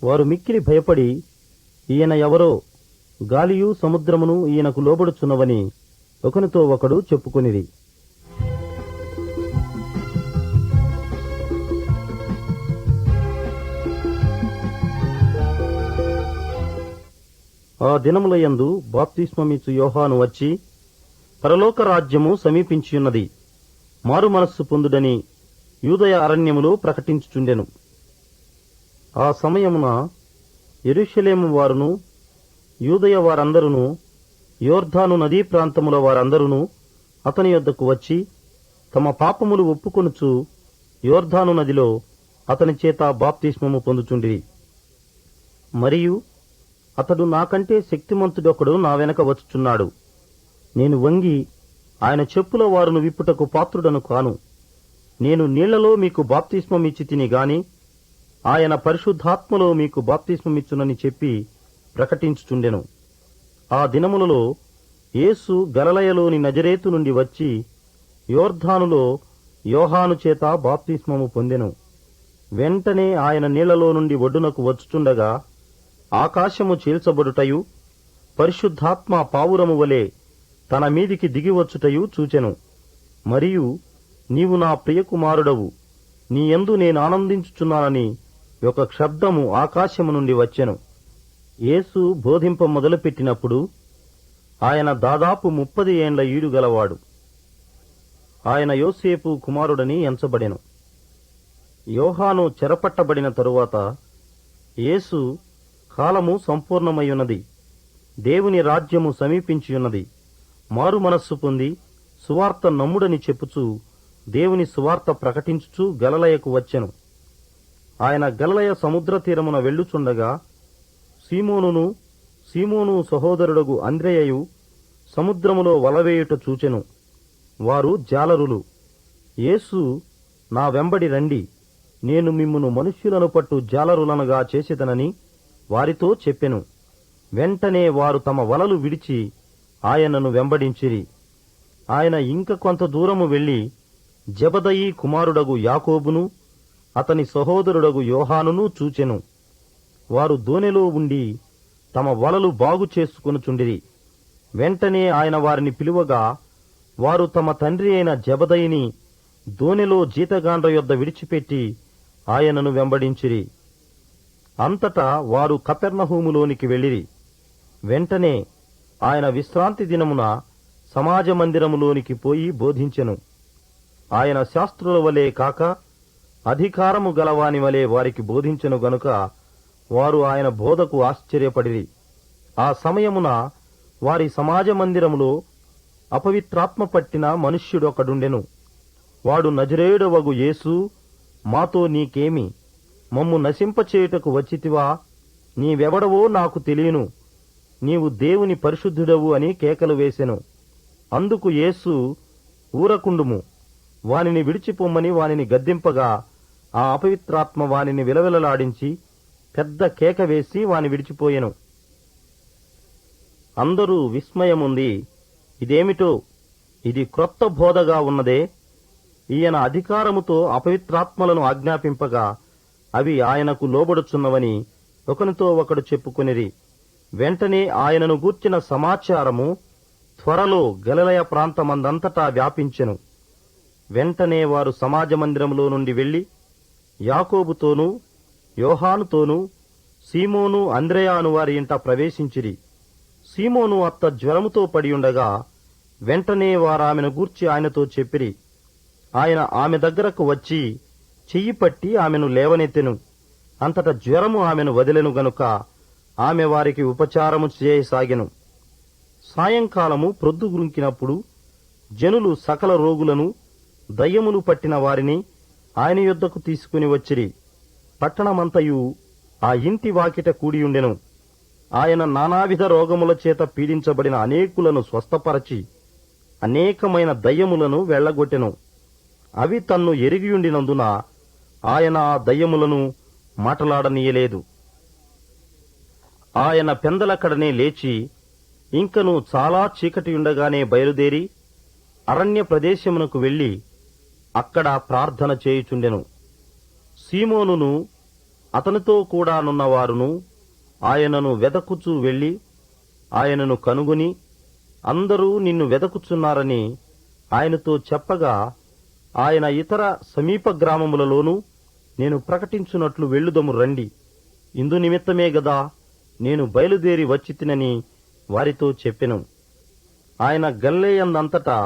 వారు మిక్కిలి భయపడి, ఈయన ఎవరో, గాలియు సముద్రమును ఈయనకు లోబడుచున్నవని ఒకనితో ఒకడు చెప్పుకొనిరి. ఆ దినములయందు బాప్తిస్మమిచ్చు యోహాను వచ్చి, పరలోక రాజ్యము సమీపించియున్నది, మారు మనస్సు పొందుడని యూదయ అరణ్యములో ప్రకటించుచుండెను. ఆ సమయమున యెరూషలేము వారును యూదయ వారందరును యోర్దాను నదీ ప్రాంతముల వారందరును అతని యొద్దకు వచ్చి తమ పాపములు ఒప్పుకొనుచు యోర్దాను నదిలో అతని చేత బాప్తిస్మము పొందుచుండిరి. మరియు అతడు నాకంటే శక్తిమంతుడొకడు నా వెనక వచ్చుచున్నాడు. నేను వంగి ఆయన చెప్పుల వారును విప్పుటకు పాత్రుడను కాను. నేను నీళ్లలో మీకు బాప్తిస్మమిచ్చి తిని గాని ఆయన పరిశుద్ధాత్మలో మీకు బాప్తిస్మమిచ్చునని చెప్పి ప్రకటించుచుండెను. ఆ దినములలో యేసు గలిలయలోని నజరేతు నుండి వచ్చి యోర్దానులో యోహాను చేత బాప్తిస్మము పొందెను. వెంటనే ఆయన నీళ్లలో నుండి ఒడ్డునకు వచ్చుచుండగా ఆకాశము చీల్చబడుటయు పరిశుద్ధాత్మ పావురము వలె తన మీదికి దిగివచ్చుటయు చూచెను. మరియు నీవు నా ప్రియకుమారుడవు, నీ యందు నేనానందించుచున్నానని ఒక శబ్దము ఆకాశము నుండి వచ్చెను. యేసు బోధింప మొదలుపెట్టినప్పుడు ఆయన దాదాపు 30 ఏండ్ల ఈడు గలవాడు. ఆయన యోసేపు కుమారుడని ఎంచబడెను. యోహాను చెరపట్టబడిన తరువాత యేసు, కాలము సంపూర్ణమయ్యున్నది, దేవుని రాజ్యము సమీపించియున్నది, మారు మనస్సు పొంది సువార్త నమ్ముడని చెప్పుచూ దేవుని సువార్త ప్రకటించుచూ గలిలయకు వచ్చెను. ఆయన గలిలయ సముద్ర తీరమున వెళ్ళుచుండగా సీమోను సహోదరుడగు అంద్రెయయు సముద్రములో వలవేయుట చూచెను. వారు జాలరులు. యేసు, నా వెంబడి రండి, నేను మిమ్మును మనుష్యులను పట్టు జాలరులనుగా చేసేదనని వారితో చెప్పెను. వెంటనే వారు తమ వలలు విడిచి ఆయనను వెంబడించిరి. ఆయన ఇంక కొంత దూరము వెళ్లి జెబెదయి కుమారుడగు యాకోబును అతని సహోదరుడగు యోహానును చూచెను. వారు దోణిలో ఉండి తమ వలలు బాగు చేసుకొనుచుండిరి. వెంటనే ఆయన వారిని పిలువగా వారు తమ తండ్రి అయిన జెబెదయిని దోణిలో జీతగాండ్ర యొద్ద విడిచిపెట్టి ఆయనను వెంబడించిరి. అంతటా వారు కపెర్నహూములోనికి వెళ్ళిరి. వెంటనే ఆయన విశ్రాంతి దినమున సమాజ మందిరములోనికి పోయి బోధించెను. ఆయన శాస్త్రుల వలె కాక అధికారము గలవాని వలె వారికి బోధించెను గనుక వారు ఆయన బోధకు ఆశ్చర్యపడిరి. ఆ సమయమున వారి సమాజ మందిరములో అపవిత్రాత్మ పట్టిన మనుష్యుడొకడుండెను. వాడు, నజరేయుడవగు యేసు, మాతో నీకేమి? మమ్ము నశింపచేయుటకు వచ్చితివా? నీవెవడవో నాకు తెలియను, నీవు దేవుని పరిశుద్ధుడవు అని కేకలు వేసెను. అందుకు యేసు, ఊరకుండుము, వానిని విడిచిపొమ్మని వానిని గద్దింపగా ఆ అపవిత్రాత్మ వానిని విలవిలలాడించి పెద్ద కేక వేసి వాని విడిచిపోయెను. అందరూ విస్మయముంది, ఇదేమిటో, ఇది క్రొత్త బోధగా ఉన్నదే, ఈయన అధికారముతో అపవిత్రాత్మలను ఆజ్ఞాపింపగా అవి ఆయనకు లోబడుచున్నవని ఒకనితో ఒకడు చెప్పుకొనిరి. వెంటనే ఆయనను గూర్చిన సమాచారము త్వరలో గలిలయ ప్రాంతమందంతటా వ్యాపించెను. వెంటనే వారు సమాజ మందిరములో నుండి వెళ్లి యాకోబుతోనూ యోహానుతోనూ సీమోను అంద్రెయాను వారి ఇంట ప్రవేశించిరి. సీమోను అత్త జ్వరముతో పడియుండగా వెంటనే వారామెను గూర్చి ఆయనతో చెప్పిరి. ఆయన ఆమె దగ్గరకు వచ్చి చెయ్యి పట్టి ఆమెను లేవనెత్తెను. అంతట జ్వరము ఆమెను వదిలెను గనుక ఆమె వారికి ఉపచారము చేయసాగెను. సాయంకాలము ప్రొద్దుగుంకినప్పుడు జనులు సకల రోగులను, దయ్యములు పట్టిన వారిని ఆయన యొద్దకు తీసుకుని వచ్చిరి. పట్టణమంతయు ఆ ఇంటి వాకిట కూడియుండెను. ఆయన నానావిధ రోగముల చేత పీడించబడిన అనేకులను స్వస్థపరచి అనేకమైన దయ్యములను వెళ్లగొట్టెను. అవి తన్ను ఎరిగియుండినందున ఆయన ఆ దయ్యములను మాటలాడనీయలేదు. ఆయన పెందలక్కడనే లేచి ఇంకను చాలా చీకటియుండగానే బయలుదేరి అరణ్య ప్రదేశమునకు వెళ్లి అక్కడ ప్రార్థన చేయుచుండెను. సీమోనును అతనితో కూడా నున్నవారును ఆయనను వెదకుచూ వెళ్లి ఆయనను కనుగొని, అందరూ నిన్ను వెదకుచున్నారని ఆయనతో చెప్పగా, ఆయన ఇతర సమీప గ్రామములలోనూ నేను ప్రకటించున్నట్లు వెళ్ళుదము రండి, ఇందు నిమిత్తమే గదా నేను బయలుదేరి వచ్చితినని వారితో చెప్పెను. ఆయన గలిలయయందంతటా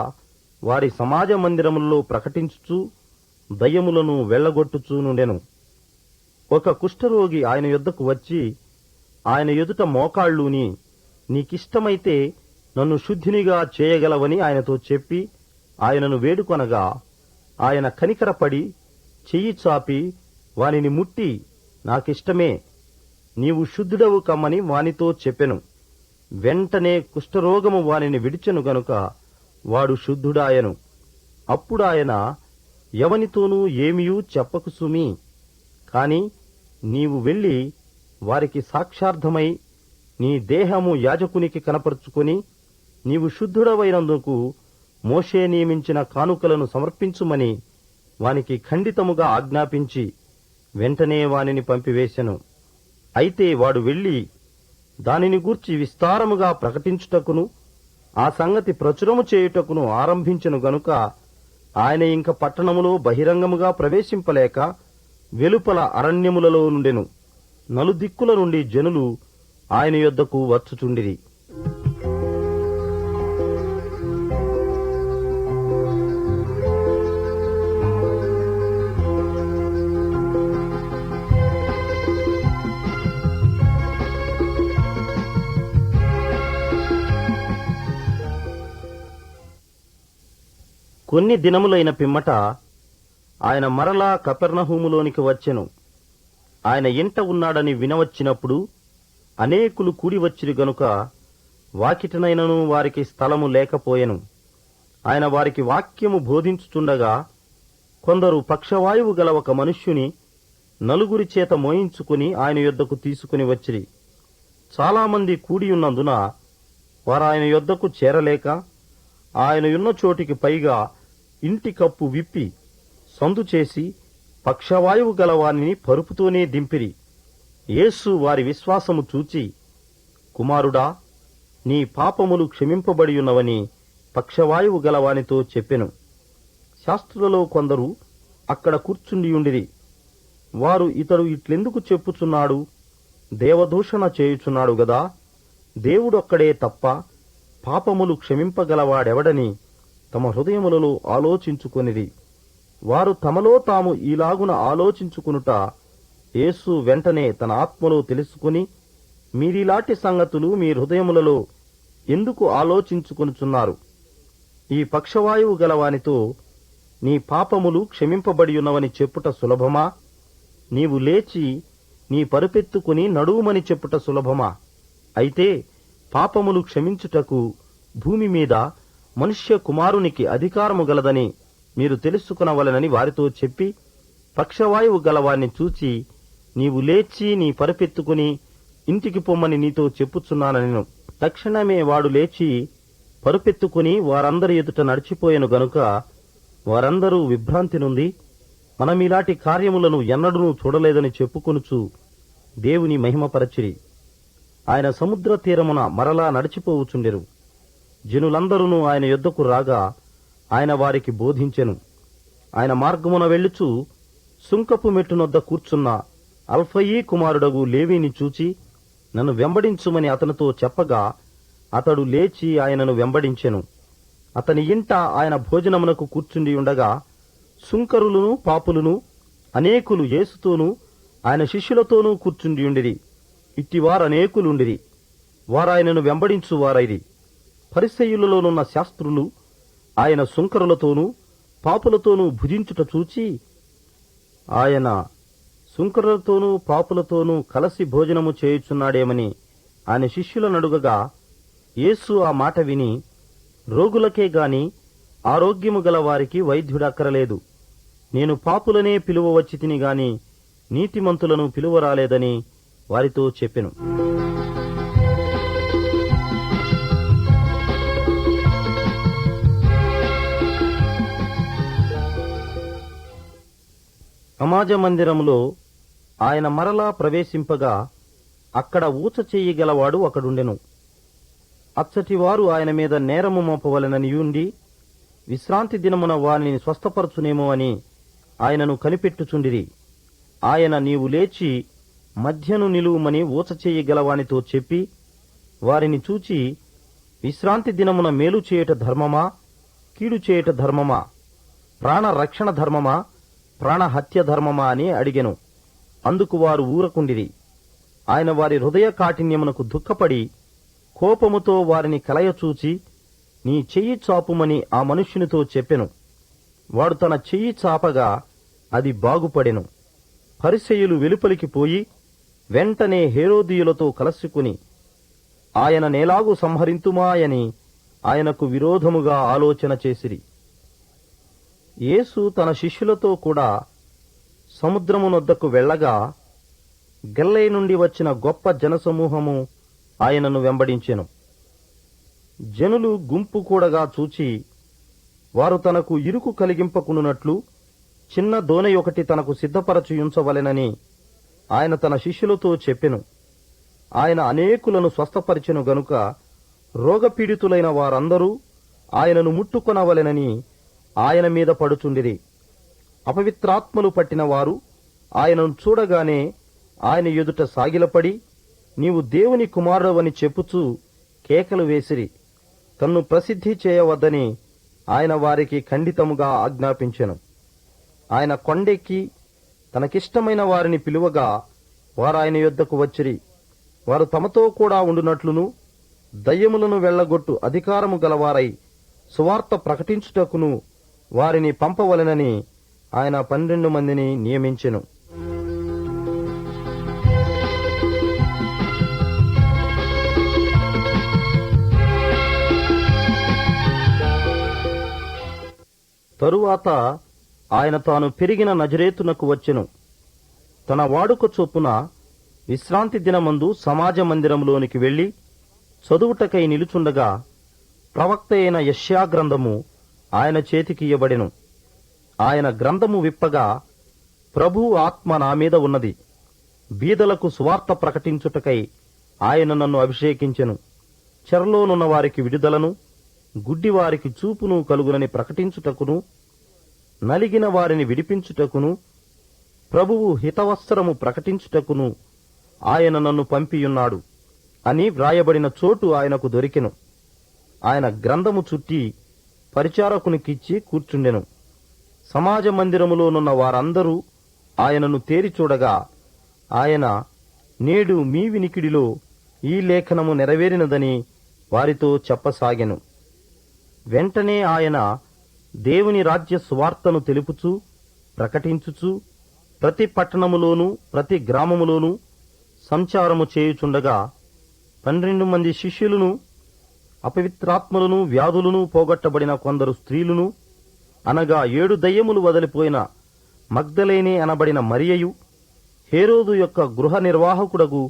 వారి సమాజ మందిరములలో ప్రకటించుచూ దయ్యములను వెళ్లగొట్టుచూ నుండెను. ఒక కుష్ఠరోగి ఆయన యొద్దకు వచ్చి ఆయన ఎదుట మోకాళ్ళూని, నీకిష్టమైతే నన్ను శుద్ధినిగా చేయగలవని ఆయనతో చెప్పి ఆయనను వేడుకొనగా, ఆయన కనికరపడి చెయ్యి చాపి వానిని ముట్టి, నాకిష్టమే, నీవు శుద్ధుడవు కమ్మని వానితో చెప్పెను. వెంటనే కుష్ఠరోగము వానిని విడిచెను గనుక వాడు శుద్ధుడాయను. అప్పుడాయన, ఎవనితోనూ ఏమియూ చెప్పకు సుమీ, కాని నీవు వెళ్లి వారికి సాక్షార్థమై నీ దేహము యాజకునికి కనపరుచుకొని నీవు శుద్ధుడవైనందుకు మోషే నియమించిన కానుకలను సమర్పించుమని వానికి ఖండితముగా ఆజ్ఞాపించి వెంటనే వానిని పంపివేశెను. అయితే వాడు వెళ్లి దానిని గూర్చి విస్తారముగా ప్రకటించుటకును ఆ సంగతి ప్రచురము చేయుటకును ఆరంభించెను గనుక ఆయన ఇంక పట్టణములో బహిరంగముగా ప్రవేశింపలేక వెలుపల అరణ్యములలో నుండెను. నలుదిక్కుల నుండి జనులు ఆయన యొద్దకు వచ్చుచుండిరి. కొన్ని దినములైన పిమ్మట ఆయన మరలా కపెర్నహూములోనికి వచ్చెను. ఆయన ఇంట ఉన్నాడని వినవచ్చినప్పుడు అనేకులు కూడివచ్చిరి గనుక వాకిటనైనను వారికి స్థలము లేకపోయెను. ఆయన వారికి వాక్యము బోధించుచుండగా కొందరు పక్షవాయువు గల ఒక మనుష్యుని నలుగురి చేత మోయించుకుని ఆయన యొద్దకు తీసుకుని వచ్చిరి. చాలామంది కూడియున్నందున వారాయన యొద్దకు చేరలేక ఆయనయున్న చోటికి పైగా ఇంటి కప్పు విప్పి సందు చేసి పక్షవాయువు గలవానిని పరుపుతోనే దింపిరి. యేసు వారి విశ్వాసము చూచి, కుమారుడా, నీ పాపములు క్షమింపబడియున్నవని పక్షవాయువు గలవానితో చెప్పెను. శాస్త్రులలో కొందరు అక్కడ కూర్చుండియుండిరి. వారు, ఇతడు ఇట్లెందుకు చెప్పుచున్నాడు? దేవదూషణ చేయుచున్నాడు గదా. దేవుడొక్కడే తప్ప పాపములు క్షమింపగలవాడెవడని తమ హృదయములలో ఆలోచించుకొనిరి. వారు తమలో తాము ఈలాగున ఆలోచించుకునుట యేసు వెంటనే తన ఆత్మలో తెలుసుకుని, మీరిలాంటి సంగతులు మీ హృదయములలో ఎందుకు ఆలోచించుకొనుచున్నారు? ఈ పక్షవాయువు గలవానితో నీ పాపములు క్షమింపబడియున్నవని చెప్పుట సులభమా? నీవు లేచి నీ పరుపెత్తుకుని నడువుమని చెప్పుట సులభమా? అయితే పాపములు క్షమించుటకు భూమి మీద మనుష్య కుమారునికి అధికారము గలదని మీరు తెలుసుకునవలెనని వారితో చెప్పి, పక్షవాయువు గలవాన్ని చూచి, నీవు లేచి నీ పరుపెత్తుకుని ఇంటికి పొమ్మని నీతో చెప్పుచున్నానెను. తక్షణమే వాడు లేచి పరుపెత్తుకుని వారందరి ఎదుట నడిచిపోయెను గనుక వారందరూ విభ్రాంతి నుండి, మనమిలాంటి కార్యములను ఎన్నడూ చూడలేదని చెప్పుకొనుచు దేవుని మహిమపరచిరి. ఆయన సముద్ర తీరమున మరలా నడిచిపోవుచుండెరు. జనులందరూ ఆయన యొద్దకు రాగా ఆయన వారికి బోధించెను. ఆయన మార్గమున వెళ్ళుచు సుంకపు మెట్టునొద్ద కూర్చున్న అల్ఫయీ కుమారుడగు లేవీని చూచి, నన్ను వెంబడించుమని అతనితో చెప్పగా అతడు లేచి ఆయనను వెంబడించెను. అతని ఇంట ఆయన భోజనమునకు కూర్చుండి ఉండగా సుంకరులను పాపులను అనేకులు యేసుతోనూ ఆయన శిష్యులతోనూ కూర్చుండియుండిరి. ఇట్టివారనేకులుండిరి. వారాయనను వెంబడించువారైరి. పరిసయ్యులలోనున్న శాస్త్రులు ఆయన సుంకరులతోనూ పాపులతోనూ భుజించుట చూచి, ఆయన సుంకరులతోనూ పాపులతోనూ కలసి భోజనము చేయుచున్నాడేమని ఆయన శిష్యులనడుగగా, యేసు ఆ మాట విని, రోగులకే గాని ఆరోగ్యము గల వారికి వైద్యుడక్కరలేదు. నేను పాపులనే పిలువవచ్చితిని గాని నీతిమంతులను పిలువరాలేదని వారితో చెప్పెను. సమాజ మందిరములో ఆయన మరలా ప్రవేశింపగా అక్కడ ఊచ చెయ్యగలవాడు ఒకడుండెను. అచ్చటివారు ఆయన మీద నేరము మోపవలెననియుండి విశ్రాంతి దినమున వారిని స్వస్థపరచునేమో అని ఆయనను కనిపెట్టుచుండిరి. ఆయన, నీవు లేచి మధ్యను నిలువుమని ఊచ చెయ్యగలవానితో చెప్పి వారిని చూచి, విశ్రాంతి దినమున మేలు చేయుట ధర్మమా, కీడు చేయుట ధర్మమా, ప్రాణ రక్షణ ధర్మమా, ప్రాణహత్య ధర్మమా అని అడిగెను. అందుకు వారు ఊరకుండిరి. ఆయన వారి హృదయ కాఠిన్యమునకు దుఃఖపడి కోపముతో వారిని కలయచూచి, నీ చెయ్యి చాపుమని ఆ మనుష్యునితో చెప్పెను. వాడు తన చెయ్యి చాపగా అది బాగుపడెను. పరిసయ్యులు వెలుపలికి పోయి వెంటనే హేరోదీయులతో కలసుకుని ఆయన నేలాగు సంహరింతుమాయని ఆయనకు విరోధముగా ఆలోచన చేసిరి. యేసు తన శిష్యులతో కూడా సముద్రమునొద్దకు వెళ్ళగా గల్లై నుండి వచ్చిన గొప్ప జనసమూహము ఆయనను వెంబడించెను. జనులు గుంపు కూడగా చూచి వారు తనకు ఇరుకు కలిగింపకున్నట్లు చిన్న దోణి ఒకటి తనకు సిద్ధపరచియుంచవలెనని ఆయన తన శిష్యులతో చెప్పెను. ఆయన అనేకులను స్వస్థపరిచెను గనుక రోగపీడితులైన వారందరూ ఆయనను ముట్టుకొనవలెనని ఆయన మీద పడుచుండిరి. అపవిత్రాత్మలు పట్టిన వారు ఆయనను చూడగానే ఆయన ఎదుట సాగిలపడి, నీవు దేవుని కుమారుడవని చెప్పుచూ కేకలు వేసిరి. తన్ను ప్రసిద్ధి చేయవద్దని ఆయన వారికి ఖండితముగా ఆజ్ఞాపించెను. ఆయన కొండెక్కి తనకిష్టమైన వారిని పిలువగా వారాయన యొద్దకు వచ్చిరి. వారు తమతో కూడా ఉండునట్లును దయ్యములను వెళ్లగొట్టు అధికారము గలవారై సువార్త ప్రకటించుటకును వారిని పంపవలెనని ఆయన 12 మందిని నియమించెను. తరువాత ఆయన తాను పెరిగిన నజరేతునకు వచ్చెను. తన వాడుక చొప్పున విశ్రాంతి దినమందు సమాజ మందిరంలోనికి వెళ్లి చదువుటకై నిలుచుండగా ప్రవక్త అయిన యెషయా గ్రంథము ఆయన చేతికి ఇయ్యబడెను. ఆయన గ్రంథము విప్పగా, ప్రభువు ఆత్మ నా మీద ఉన్నది, బీదలకు సువార్త ప్రకటించుటకై ఆయన నన్ను అభిషేకించెను. చెరలోనున్న వారికి విడుదలను, గుడ్డివారికి చూపును కలుగునని ప్రకటించుటకును, నలిగిన వారిని విడిపించుటకును, ప్రభువు హితవస్త్రము ప్రకటించుటకును ఆయన నన్ను పంపియున్నాడు అని వ్రాయబడిన చోటు ఆయనకు దొరికెను. ఆయన గ్రంథము చుట్టి పరిచారకునికిచ్చి కూర్చుండెను. సమాజ మందిరములోనున్న వారందరూ ఆయనను తేరి చూడగా ఆయన, నేడు మీ వినికిడిలో ఈ లేఖనము నెరవేరినదని వారితో చెప్పసాగెను. వెంటనే ఆయన దేవుని రాజ్య సువార్తను తెలుపుచూ ప్రకటించుచూ ప్రతి పట్టణములోనూ ప్రతి గ్రామములోనూ సంచారము చేయుచుండగా 12 మంది శిష్యులను, అపవిత్రాత్మలను, వ్యాధులను పోగొట్టబడిన కొందరు స్త్రీలను, అనగా 7 దయ్యములు వదిలిపోయిన మగ్దలేనే అనబడిన మరియయు, హేరోదు యొక్క గృహ నిర్వాహకుడగు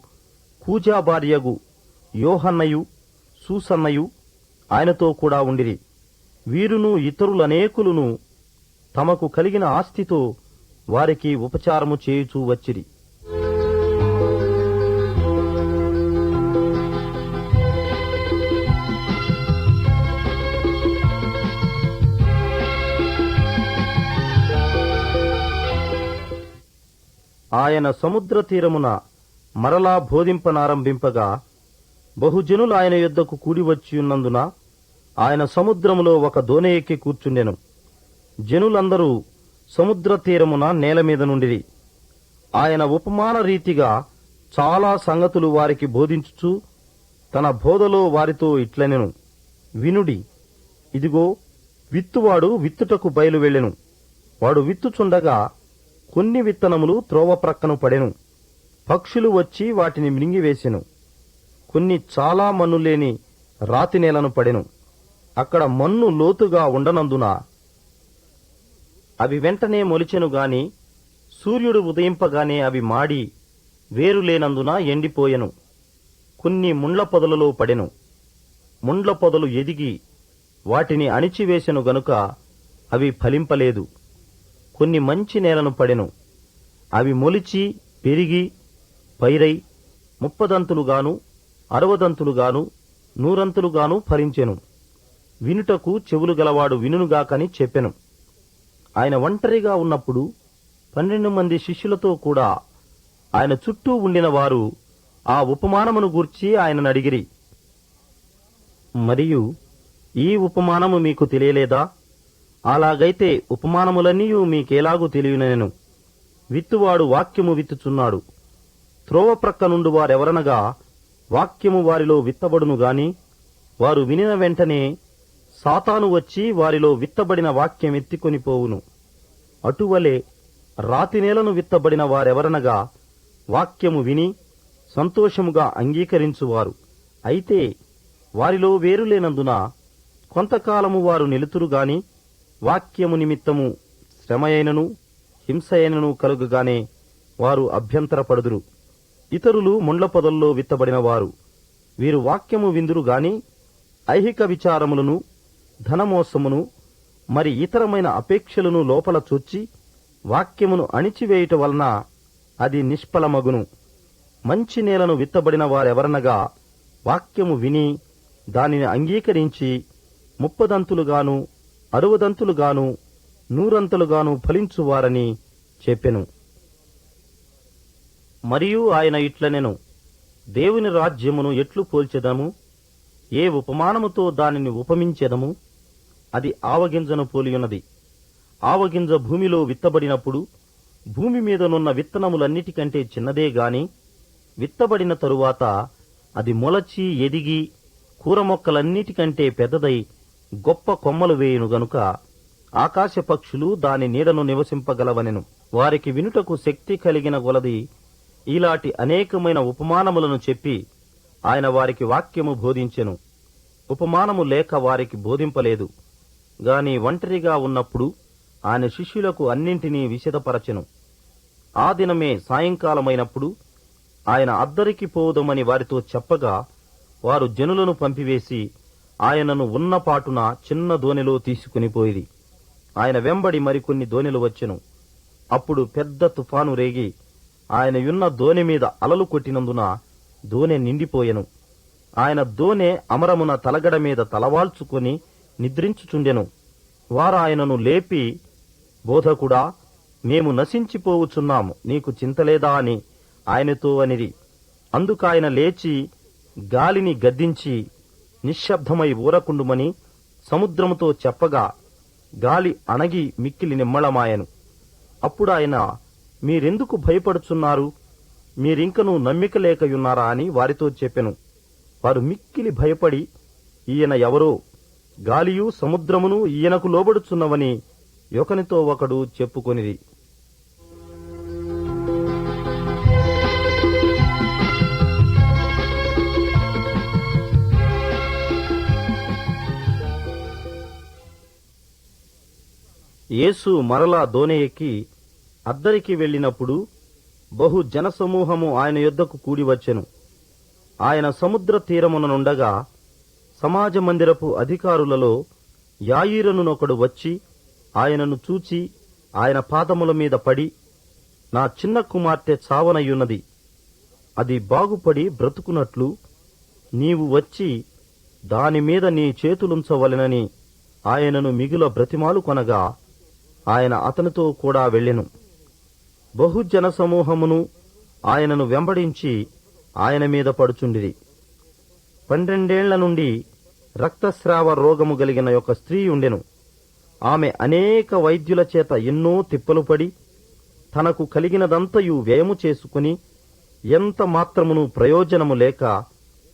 కూజా భార్యగు యోహన్నయు, సూసన్నయు ఆయనతో కూడా ఉండిరి. వీరును ఇతరులనేకులను తమకు కలిగిన ఆస్తితో వారికి ఉపచారము చేయుచూ వచ్చిరి. ఆయన సముద్ర తీరమున మరలా బోధింపనారంభింపగా బహుజనులు ఆయన యొద్దకు కూడివచ్చియున్నందున ఆయన సముద్రములో ఒక దోణి ఎక్కి కూర్చుండెను. జనులందరూ సముద్ర తీరమున నేల మీద నుండిరి. ఆయన ఉపమాన రీతిగా చాలా సంగతులు వారికి బోధించుచూ తన బోధలో వారితో ఇట్లనెను, వినుడి. ఇదిగో, విత్తువాడు విత్తుటకు బయలు వెళ్ళెను. వాడు విత్తుచుండగా కొన్ని విత్తనములు త్రోవ ప్రక్కను పడెను. పక్షులు వచ్చి వాటిని మింగివేసెను. కొన్ని చాలా మన్ను లేని రాతి నేలను పడెను. అక్కడ మన్ను లోతుగా ఉండనందున అవి వెంటనే మొలిచెను గాని సూర్యుడు ఉదయింపగానే అవి మాడి వేరు లేనందున ఎండిపోయెను. కొన్ని ముండ్ల పొదలలో పడెను. ముండ్ల పొదలు ఎదిగి వాటిని అణిచివేసెను గనుక అవి ఫలింపలేదు. కొన్ని మంచి నేలను పడెను. అవి మొలిచి పెరిగి పైరై 30దంతులుగాను 60దంతులుగాను 100ంతులుగాను ఫలించెను. వినుటకు చెవులు గలవాడు వినుగాకని చెప్పెను. ఆయన ఒంటరిగా ఉన్నప్పుడు 12 మంది శిష్యులతో కూడా ఆయన చుట్టూ ఉండిన వారు ఆ ఉపమానమును గూర్చి ఆయనను అడిగిరి. మరియు ఈ ఉపమానము మీకు తెలియలేదా? అలాగైతే ఉపమానములన్నీయు మీకేలాగూ తెలియనెను. విత్తువాడు వాక్యము విత్తుచున్నాడు. త్రోవ ప్రక్క నుండి వారెవరనగా వాక్యము వారిలో విత్తబడును గాని వారు వినిన వెంటనే సాతాను వచ్చి వారిలో విత్తబడిన వాక్యం ఎత్తికొని పోవును. అటువలే రాతినేలను విత్తబడిన వారెవరనగా వాక్యము విని సంతోషముగా అంగీకరించువారు. అయితే వారిలో వేరులేనందున కొంతకాలము వారు నిలుతురుగాని వాక్యము నిమిత్తము శ్రమయైనను హింసయైనను కలుగగానే వారు అభ్యంతరపడుదురు. ఇతరులు ముండ్ల పొదల్లో విత్తబడిన వారు. వీరు వాక్యము విందురు గాని ఐహిక విచారములను ధనమోసమును మరి ఇతరమైన అపేక్షలను లోపల చొచ్చి వాక్యమును అణిచివేయుట వలన అది నిష్ఫలమగును. మంచి నేలను విత్తబడిన వారెవరనగా వాక్యము విని దానిని అంగీకరించి 30దంతులుగాను 60దంతులుగాను 100ంతులుగాను ఫలించువారని చెప్పెను. మరియు ఆయన ఇట్లనెను, దేవుని రాజ్యమును ఎట్లు పోల్చెదము? ఏ ఉపమానముతో దానిని ఉపమించెదము? అది ఆవగింజను పోలియున్నది. ఆవగింజ భూమిలో విత్తబడినప్పుడు భూమి మీదనున్న విత్తనములన్నిటికంటే చిన్నదే గాని విత్తబడిన తరువాత అది మొలచి ఎదిగి కూర మొక్కలన్నిటికంటే పెద్దదై గొప్ప కొమ్మలు వేయును గనుక ఆకాశ పక్షులు దాని నీడను నివసింపగలవనెను. వారికి వినుటకు శక్తి కలిగిన కొలది ఇలాంటి అనేకమైన ఉపమానములను చెప్పి ఆయన వారికి వాక్యము బోధించెను. ఉపమానము లేక వారికి బోధింపలేదు గాని ఒంటరిగా ఉన్నప్పుడు ఆయన శిష్యులకు అన్నింటినీ విశదపరచెను. ఆ దినమే సాయంకాలమైనప్పుడు ఆయన అద్దరికి పోవుదమని వారితో చెప్పగా వారు జనులను పంపివేసి ఆయనను ఉన్నపాటున చిన్న దోణిలో తీసుకుని పోయిరి. ఆయన వెంబడి మరికొన్ని దోణిలు వచ్చెను. అప్పుడు పెద్ద తుఫాను రేగి ఆయన యున్న దోణి మీద అలలు కొట్టినందున దోణె నిండిపోయెను. ఆయన దోణె అమరమున తలగడ మీద తలవాల్చుకొని నిద్రించుచుండెను. వారాయనను లేపి, బోధకుడా, మేము నశించిపోవుచున్నాము, నీకు చింతలేదా అని ఆయనతో అనిరి. అందుకాయన లేచి గాలిని గద్దించి నిశ్శబ్దమై ఊరకుండుమని సముద్రముతో చెప్పగా గాలి అణగి మిక్కిలి నిమ్మళమాయెను. అప్పుడాయన, మీరెందుకు భయపడుచున్నారు? మీరింకనూ నమ్మిక లేకయున్నారా అని వారితో చెప్పెను. వారు మిక్కిలి భయపడి, ఈయన ఎవరో, గాలియు సముద్రమును ఈయనకు లోబడుచున్నవని ఒకనితో ఒకడు చెప్పుకొనిరి. యేసు మరలా దోణి ఎక్కి అద్దరికి వెళ్ళినప్పుడు బహు జనసమూహము ఆయన యొద్దకు కూడివచ్చెను. ఆయన సముద్ర తీరముననుండగా సమాజ మందిరపు అధికారులలో యాయీరనునొకడు వచ్చి ఆయనను చూచి ఆయన పాదముల మీద పడి, నా చిన్న కుమార్తె చావనయ్యున్నది, అది బాగుపడి బ్రతుకునట్లు నీవు వచ్చి దానిమీద నీ చేతులుంచవలెనని ఆయనను మిగుల బ్రతిమాలు కొనగా ఆయన అతనితో కూడా వెళ్ళెను. బహుజన సమూహమును ఆయనను వెంబడించి ఆయన మీద పడుచుండిరి. 12 నుండి రక్తస్రావ రోగము కలిగిన ఒక స్త్రీ ఉండెను. ఆమె అనేక వైద్యుల చేత ఎన్నో తిప్పలు పడి తనకు కలిగినదంతయు వ్యయము చేసుకుని ఎంత మాత్రమును ప్రయోజనము లేక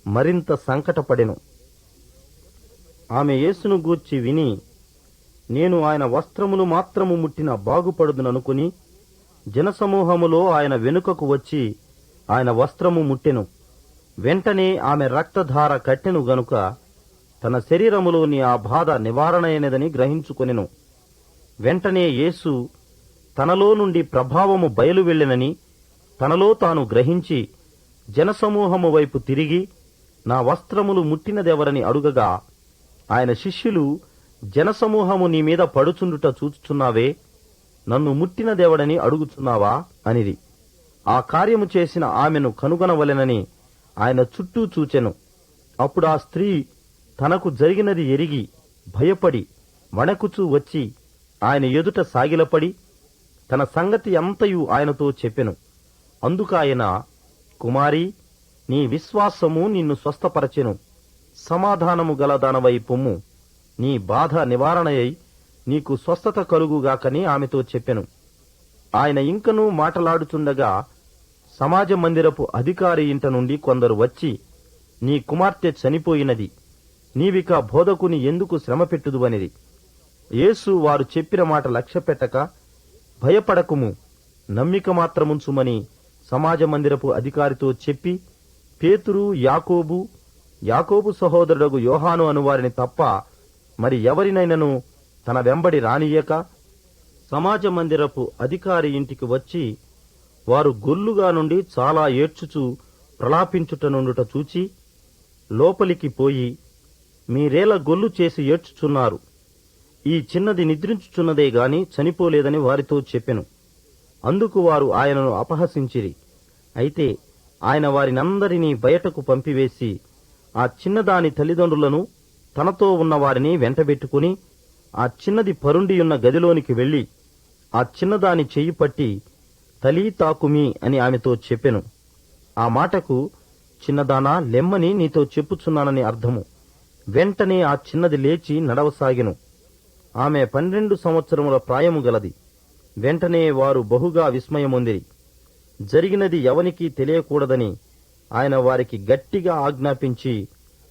మరింత సంకటపడెను. ఆమె యేసును గూర్చి విని, నేను ఆయన వస్త్రములు మాత్రము ముట్టిన బాగుపడుదుననుకుని జనసమూహములో ఆయన వెనుకకు వచ్చి ఆయన వస్త్రము ముట్టెను. వెంటనే ఆమె రక్తధార కట్టెను గనుక తన శరీరములోని ఆ బాధ నివారణయైనదని గ్రహించుకొనెను. వెంటనే యేసు తనలో నుండి ప్రభావము బయలు వెళ్ళెనని తనలో తాను గ్రహించి జనసమూహము వైపు తిరిగి, నా వస్త్రములు ముట్టినదెవరని అడుగగా, ఆయన శిష్యులు, జనసమూహము నీ మీద పడుచుండుట చూచుచున్నావే, నన్ను ముట్టినదెవడని అడుగుచున్నావా అనిది. ఆ కార్యము చేసిన ఆమెను కనుగొనవలెనని ఆయన చుట్టూ చూచెను. అప్పుడు ఆ స్త్రీ తనకు జరిగినది ఎరిగి భయపడి వణకుచూ వచ్చి ఆయన ఎదుట సాగిలపడి తన సంగతి అంతయు ఆయనతో చెప్పెను. అందుకాయన, కుమారీ, నీ విశ్వాసము నిన్ను స్వస్థపరచెను. సమాధానము గల దానవై పొమ్ము. నీ బాధ నివారణయై నీకు స్వస్థత కలుగుగాకని ఆమెతో చెప్పెను. ఆయన ఇంకనూ మాటలాడుచుండగా సమాజ మందిరపు అధికారి ఇంట నుండి కొందరు వచ్చి, నీ కుమార్తె చనిపోయినది, నీవిక బోధకుని ఎందుకు శ్రమపెట్టుదువనిది. యేసు వారు చెప్పిన మాట లక్ష్యపెట్టక, భయపడకుము, నమ్మిక మాత్రముంచుమని సమాజ మందిరపు అధికారితో చెప్పి, పేతురు, యాకోబు సహోదరుడగు యోహాను అనువారిని తప్ప మరి ఎవరినైనను తన వెంబడి రానియ్యక సమాజ మందిరపు అధికారి ఇంటికి వచ్చి, వారు గొల్లుగా నుండి చాలా ఏడ్చుచూ ప్రలాపించుట నుండుట చూచి లోపలికి పోయి, మీరేల గొల్లు చేసి ఏడ్చుచున్నారు? ఈ చిన్నది నిద్రించుచున్నదే గాని చనిపోలేదని వారితో చెప్పెను. అందుకు వారు ఆయనను అపహసించిరి. అయితే ఆయన వారినందరినీ బయటకు పంపివేసి ఆ చిన్నదాని తల్లిదండ్రులను తనతో ఉన్న వారిని వెంటబెట్టుకుని ఆ చిన్నది పరుండియున్న గదిలోనికి వెళ్లి ఆ చిన్నదాని చెయ్యి పట్టి, తలీ తాకుమీ అని ఆమెతో చెప్పెను. ఆ మాటకు, చిన్నదానా లెమ్మని నీతో చెప్పుచున్నానని అర్థము. వెంటనే ఆ చిన్నది లేచి నడవసాగెను. ఆమె 12 సంవత్సరముల ప్రాయము గలది. వెంటనే వారు బహుగా విస్మయమొందిరి. జరిగినది ఎవనికీ తెలియకూడదని ఆయన వారికి గట్టిగా ఆజ్ఞాపించి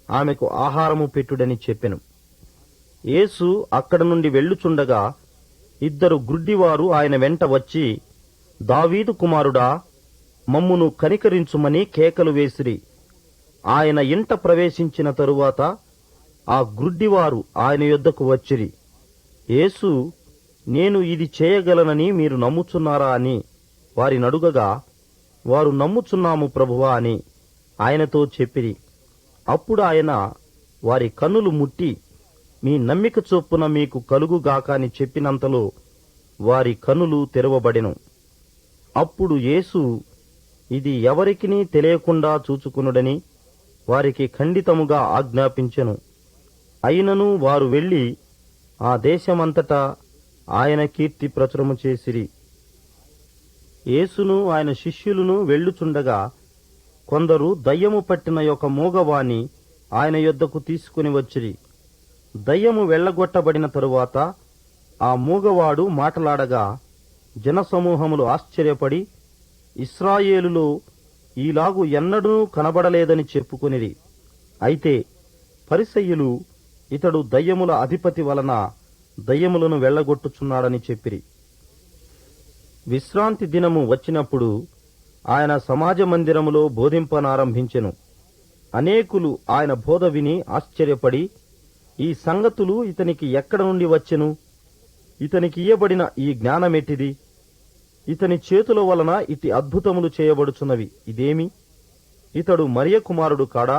ఆమెకు ఆహారము పెట్టుడని చెప్పెను. యేసు అక్కడ నుండి వెళ్ళుచుండగా 2 గ్రుడ్డివారు ఆయన వెంట వచ్చి, దావీదు కుమారుడా, మమ్మును కనికరించుమని కేకలు వేసిరి. ఆయన ఇంట ప్రవేశించిన తరువాత ఆ గ్రుడ్డివారు ఆయన యొద్దకు వచ్చిరి. యేసు, నేను ఇది చేయగలనని మీరు నమ్ముచున్నారా అని వారినడుగగా, వారు నమ్ముచున్నాము ప్రభువా అని ఆయనతో చెప్పిరి. అప్పుడు ఆయన వారి కన్నులు ముట్టి, మీ నమ్మిక చొప్పున మీకు కలుగుగాక అని చెప్పినంతలో వారి కన్నులు తెరవబడెను. అప్పుడు యేసు, ఇది ఎవరికినీ తెలియకుండా చూచుకునుడని వారికి ఖండితముగా ఆజ్ఞాపించెను. అయినను వారు వెళ్లి ఆ దేశమంతటా ఆయన కీర్తి ప్రచురము చేసిరి. యేసును ఆయన శిష్యులను వెళ్ళుచుండగా కొందరు దయ్యము పట్టిన ఒక మూగవాణ్ణి ఆయన యొద్దకు తీసుకుని వచ్చిరి. దయ్యము వెళ్లగొట్టబడిన తరువాత ఆ మూగవాడు మాటలాడగా జనసమూహములు ఆశ్చర్యపడి, ఇశ్రాయేలులో ఈలాగు ఎన్నడూ కనబడలేదని చెప్పుకొనిరి. అయితే పరిసయ్యులు, ఇతడు దయ్యముల అధిపతి వలన దయ్యములను వెళ్లగొట్టుచున్నాడని చెప్పిరి. విశ్రాంతి దినము వచ్చినప్పుడు ఆయన సమాజ మందిరములో బోధింపనారంభించెను. అనేకులు ఆయన బోధ విని ఆశ్చర్యపడి, ఈ సంగతులు ఇతనికి ఎక్కడ నుండి వచ్చెను? ఇతనికి ఇయ్యబడిన ఈ జ్ఞానమెట్టిది? ఇతని చేతుల వలన ఇటి అద్భుతములు చేయబడుచున్నవి ఇదేమి? ఇతడు మరియ కుమారుడు కాడా?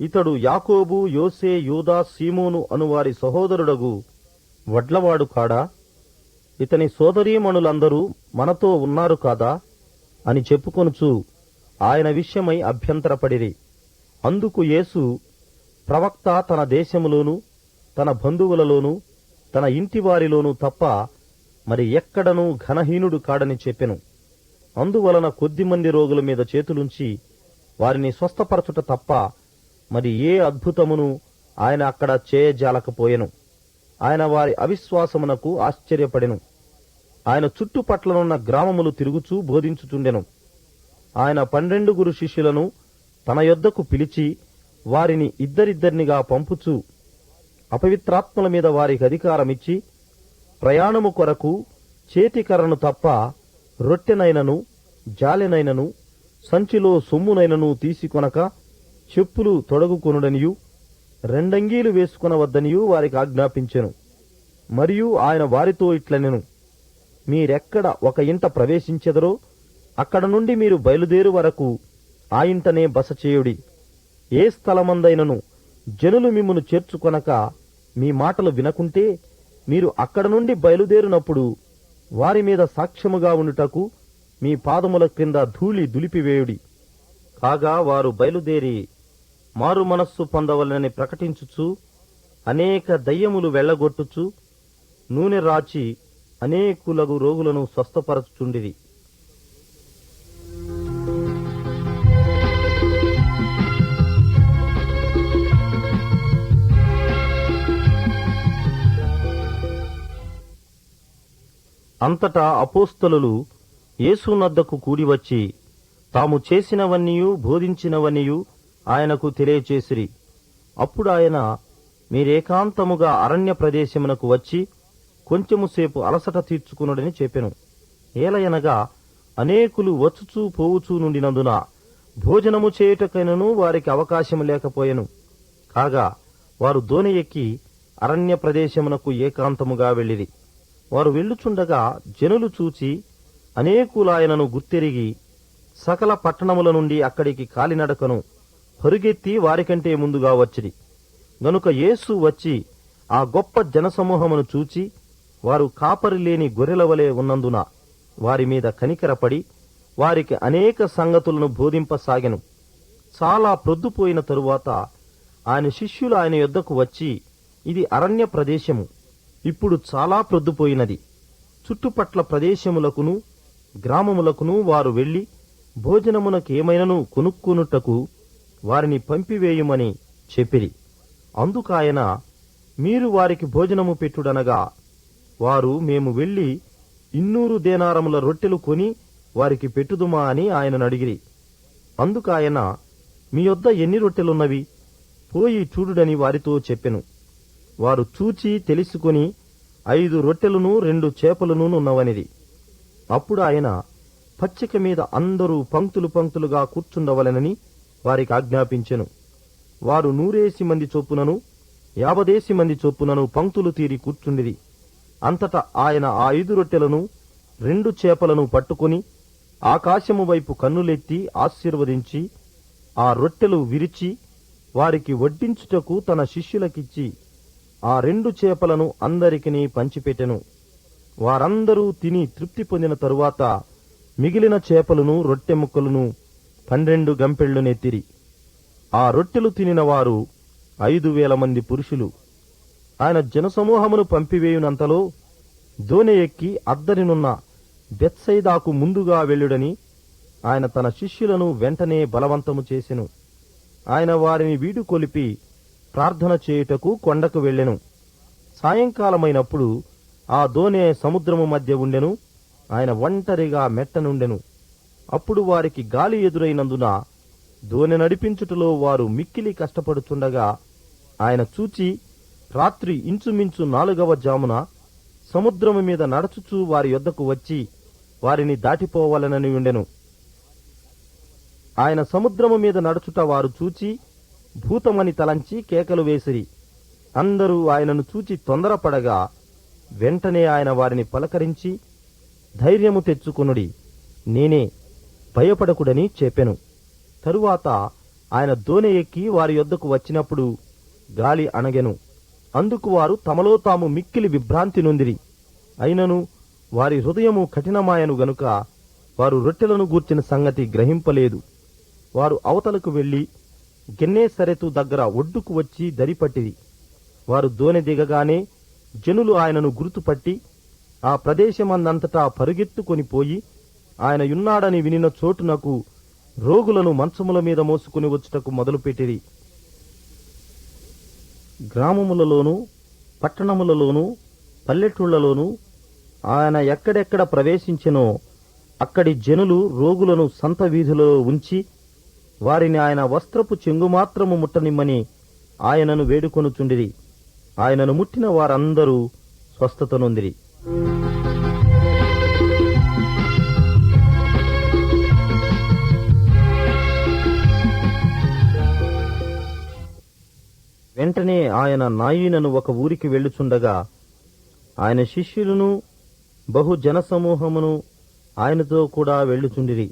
ఇతడు యాకోబు, యోసే, యూదా, సీమోను అనువారి సహోదరుడగు వడ్లవాడు కాడా? ఇతని సోదరీమణులందరూ మనతో ఉన్నారు కాదా అని చెప్పుకొనుచు ఆయన విషయమై అభ్యంతరపడిరి. అందుకు యేసు, ప్రవక్త తన దేశములోను తన బంధువులలోను తన ఇంటివారిలోనూ తప్ప మరి ఎక్కడనూ ఘనహీనుడు కాడని చెప్పెను. అందువలన కొద్దిమంది రోగుల మీద చేతులుంచి వారిని స్వస్థపరచుట తప్ప మరి ఏ అద్భుతమును ఆయన అక్కడ చేయజాలకపోయెను. ఆయన వారి అవిశ్వాసమునకు ఆశ్చర్యపడెను. ఆయన చుట్టుపట్లనున్న గ్రామములు తిరుగుచూ బోధించుచుండెను. ఆయన 12 శిష్యులను తన యొద్దకు పిలిచి వారిని ఇద్దరిద్దరినిగా పంపుచూ అపవిత్రాత్మల మీద వారికి అధికారమిచ్చి, ప్రయాణము కొరకు చేతికర్రను తప్ప రొట్టెనైనను జాలెనైనను సంచిలో సొమ్మునైనను తీసుకొనక చెప్పులు తొడగుకొనుడనియు 2 అంగీలు వేసుకొనవద్దనియూ వారికి ఆజ్ఞాపించెను. మరియు ఆయన వారితో ఇట్లనెను, మీరెక్కడ ఒక ఇంట ప్రవేశించెదరో అక్కడ నుండి మీరు బయలుదేరు వరకు ఆ ఇంటనే బస చేయుడి. ఏ స్థలమందైనను జనులు మిమ్మును చేర్చుకొనక మీ మాటలు వినకుంటే మీరు అక్కడ నుండి బయలుదేరినప్పుడు వారి మీద సాక్ష్యముగా ఉండుటకు మీ పాదముల క్రింద ధూళి దులిపివేయుడి. కాగా వారు బయలుదేరి మారు మనస్సు పొందవలనని ప్రకటించుచు అనేక దయ్యములు వెళ్లగొట్టుచు నూనె రాచి అనేకులగు రోగులను స్వస్థపరచుచుండిరి. అంతటా అపోస్తలులు యేసునద్దకు కూడివచ్చి తాము చేసినవన్నీయు బోధించినవన్నీయు ఆయనకు తెలియచేసిరి. అప్పుడు ఆయన, మీరేకాంతముగా అరణ్య ప్రదేశమునకు వచ్చి కొంచెముసేపు అలసట తీర్చుకునుడని చెప్పెను. ఏలయనగా అనేకులు వచ్చుచూ పోవుచూ నుండినందున భోజనము చేయుటకైనను వారికి అవకాశము లేకపోయెను. కాగా వారు దోణి ఎక్కి అరణ్య ప్రదేశమునకు ఏకాంతముగా వెళ్ళిరి. వారు వెళ్ళుచుండగా జనులు చూచి అనేకులాయనను గుర్తెరిగి సకల పట్టణముల నుండి అక్కడికి కాలినడకను పరుగెత్తి వారికంటే ముందుగా వచ్చిరి. గనుక యేసు వచ్చి ఆ గొప్ప జనసమూహమును చూచి వారు కాపరి లేని గొర్రెల వలె ఉన్నందున వారి మీద కనికరపడి వారికి అనేక సంగతులను బోధింపసాగెను. చాలా ప్రొద్దుపోయిన తరువాత ఆయన శిష్యులు ఆయన యొద్దకు వచ్చి, ఇది అరణ్య ప్రదేశము, ఇప్పుడు చాలా ప్రొద్దుపోయినది. చుట్టుపట్ల ప్రదేశములకును గ్రామములకును వారు వెళ్లి భోజనమునకేమైనను కొనుక్కునుటకు వారిని పంపివేయుమని చెప్పిరి. అందుకాయన, మీరు వారికి భోజనము పెట్టుడనగా వారు, మేము వెళ్లి 200 దేనారముల రొట్టెలు కొని వారికి పెట్టుదుమా అని ఆయనను అడిగిరి. అందుకాయన, మీ యొద్ద ఎన్ని రొట్టెలున్నవి? పోయి చూడుడని వారితో చెప్పెను. వారు చూచి తెలుసుకుని 5 రొట్టెలును 2 చేపలును ఉన్నవనిది. అప్పుడు ఆయన, పచ్చిక మీద అందరూ పంక్తులు పంక్తులుగా కూర్చుండవలెనని వారికి ఆజ్ఞాపించెను. వారు 100 మంది చొప్పునను 50 మంది చొప్పునను పంక్తులు తీరి కూర్చుండిరి. అంతటా ఆయన ఆ 5 రొట్టెలను 2 చేపలను పట్టుకుని ఆకాశము వైపు కన్నులెత్తి ఆశీర్వదించి ఆ రొట్టెలు విరిచి వారికి వడ్డించుటకు తన శిష్యులకిచ్చి ఆ 2 చేపలను అందరికిని పంచిపెట్టెను. వారందరూ తిని తృప్తి పొందిన తరువాత మిగిలిన చేపలను రొట్టె ముక్కలను 12 గంపెళ్లునెత్తిరి. ఆ రొట్టెలు తినిన వారు 5,000 మంది పురుషులు. ఆయన జనసమూహమును పంపివేయునంతలో దోణి ఎక్కి అద్దరినున్న బెత్సైదాకు ముందుగా వెళ్ళుడని ఆయన తన శిష్యులను వెంటనే బలవంతము చేసెను. ఆయన వారిని వీడుకొలిపి ప్రార్థన చేయుటకు కొండకు వెళ్ళెను. సాయంకాలమైనప్పుడు ఆ దోణి సముద్రము మధ్య ఉండెను. ఆయన ఒంటరిగా మెట్టనుండెను. అప్పుడు వారికి గాలి ఎదురైనందున దోణి నడిపించుటలో వారు మిక్కిలి కష్టపడుచుండగా ఆయన చూచి రాత్రి ఇంచుమించు 4వ జామున సముద్రము మీద నడుచుచూ వారి యొద్దకు వచ్చి వారిని దాటిపోవాలనని ఉండెను. ఆయన సముద్రము మీద నడుచుట వారు చూచి భూతమని తలంచి కేకలు వేసిరి. అందరూ ఆయనను చూచి తొందరపడగా వెంటనే ఆయన వారిని పలకరించి, ధైర్యము తెచ్చుకొనుడి, నేనే, భయపడకుడని చెప్పెను. తరువాత ఆయన దోణి ఎక్కి వారి యొద్దకు వచ్చినప్పుడు గాలి అణగెను. అందుకు వారు తమలో తాము మిక్కిలి విభ్రాంతి నొందిరి. అయినను వారి హృదయము కఠినమాయను గనుక వారు రొట్టెలను గూర్చిన సంగతి గ్రహింపలేదు. వారు అవతలకు వెళ్లి గెన్నేసరెతు దగ్గర ఒడ్డుకు వచ్చి దరిపట్టిరి. వారు దోణి దిగగానే జనులు ఆయనను గుర్తుపట్టి ఆ ప్రదేశమందంతటా పరుగెత్తుకొని పోయి ఆయన యున్నాడని వినిన చోటునకు రోగులను మంచముల మీద మోసుకుని వచ్చుటకు మొదలుపెట్టిరి. గ్రామములలోనూ పట్టణములలోనూ పల్లెటూళ్లలోనూ ఆయన ఎక్కడెక్కడ ప్రవేశించెనో అక్కడి జనులు రోగులను సంత వీధిలో ఉంచి వారిని ఆయన వస్త్రపు చెంగుమాత్రము ముట్టనిమ్మని ఆయనను వేడుకొనుచుండిరి. ఆయనను ముట్టిన వారందరూ స్వస్థత నొందిరి. వెంటనే ఆయన నాయీనను ఒక ఊరికి వెళ్ళుచుండగా ఆయన శిష్యులను బహు జనసమూహమును ఆయనతో కూడా వెళ్ళుచుండిరి.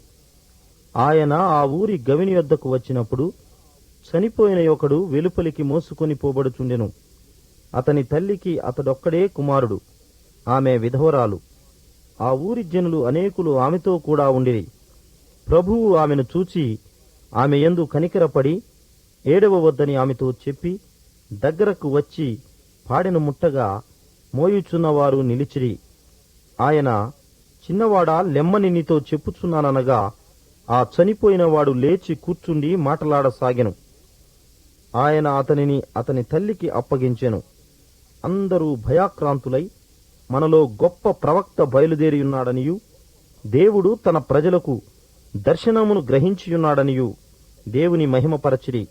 ఆయన ఆ ఊరి గవిని యొద్దకు వచ్చినప్పుడు చనిపోయిన ఒకడు వెలుపలికి మోసుకొని పోబడుచుండెను. అతని తల్లికి అతడొక్కడే కుమారుడు, ఆమె విధవరాలు. ఆ ఊరి జనులు అనేకులు ఆమెతో కూడా ఉండిరి. ప్రభువు ఆమెను చూచి ఆమె యందు కనికరపడి ఏడవవద్దని ఆమెతో చెప్పి దగ్గరకు వచ్చి పాడెను ముట్టగా మోయుచున్నవారు నిలిచిరి. ఆయన, చిన్నవాడా, లెమ్మని నీతో చెప్పుచున్నాననగా ఆ చనిపోయినవాడు లేచి కూర్చుండి మాటలాడసాగెను. ఆయన అతనిని అతని తల్లికి అప్పగించెను. అందరూ భయాక్రాంతులై, మనలో గొప్ప ప్రవక్త బయలుదేరియున్నాడనియు దేవుడు తన ప్రజలకు దర్శనమును గ్రహించియున్నాడనియు దేవుని మహిమపరచిరి.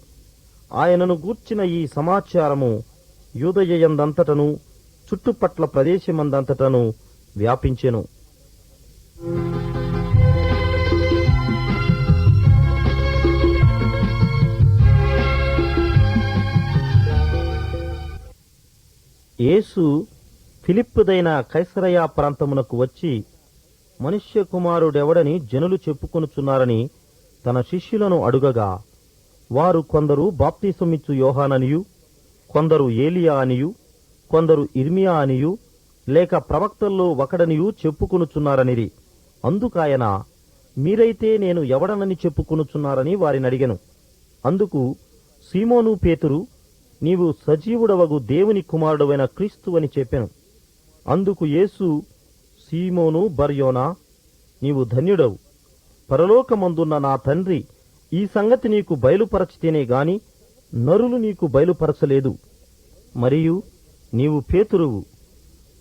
ఆయనను గూర్చిన ఈ సమాచారము యూదయయందంతటను చుట్టుపట్ల ప్రదేశమందంతటను వ్యాపించెను. యేసు ఫిలిప్పుదైన కైసరయ ప్రాంతమునకు వచ్చి, మనుష్య కుమారుడెవడని జనులు చెప్పుకొనుచున్నారని తన శిష్యులను అడుగగా, వారు కొందరు బాప్తిసమిచ్చు యోహాననియు, కొందరు ఏలియా అనియు, కొందరు ఇర్మియా అనియు, లేక ప్రవక్తల్లో ఒకడనియు చెప్పుకొనుచున్నారనిరి. అందుకాయన, మీరైతే నేను ఎవడనని చెప్పుకొనుచున్నారని వారినడిగెను. అందుకు సీమోను పేతురు, నీవు సజీవుడవగు దేవుని కుమారుడవైన క్రీస్తు అని చెప్పెను. అందుకు యేసు, సీమోను బర్యోనా, నీవు ధన్యుడవు. పరలోకమందున్న నా తండ్రి ఈ సంగతి నీకు బయలుపరచితేనే గాని నరులు నీకు బయలుపరచలేదు. మరియు నీవు పేతురువు,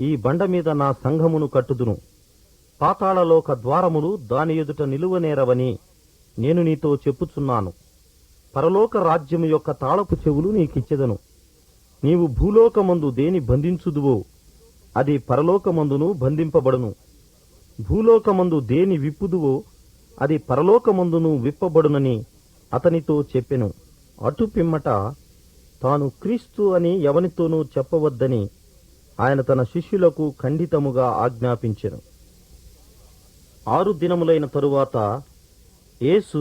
ఈ బండ మీద నా సంఘమును కట్టుదును. పాతాళలోక ద్వారములు దాని ఎదుట నిలువనేరవని నేను నీతో చెప్పుచున్నాను. పరలోక రాజ్యము యొక్క తాళపు చెవులు నీకిచ్చెదను. నీవు భూలోకమందు దేని బంధించుదువో అది పరలోకమందును బంధింపబడును. భూలోకమందు దేని విప్పుదువో అది పరలోకమందును విప్పబడునని అతనితో చెప్పెను. అటు పిమ్మట తాను క్రీస్తు అని ఎవనితోనూ చెప్పవద్దని ఆయన తన శిష్యులకు ఖండితముగా ఆజ్ఞాపించెను. 6 దినములైన తరువాత యేసు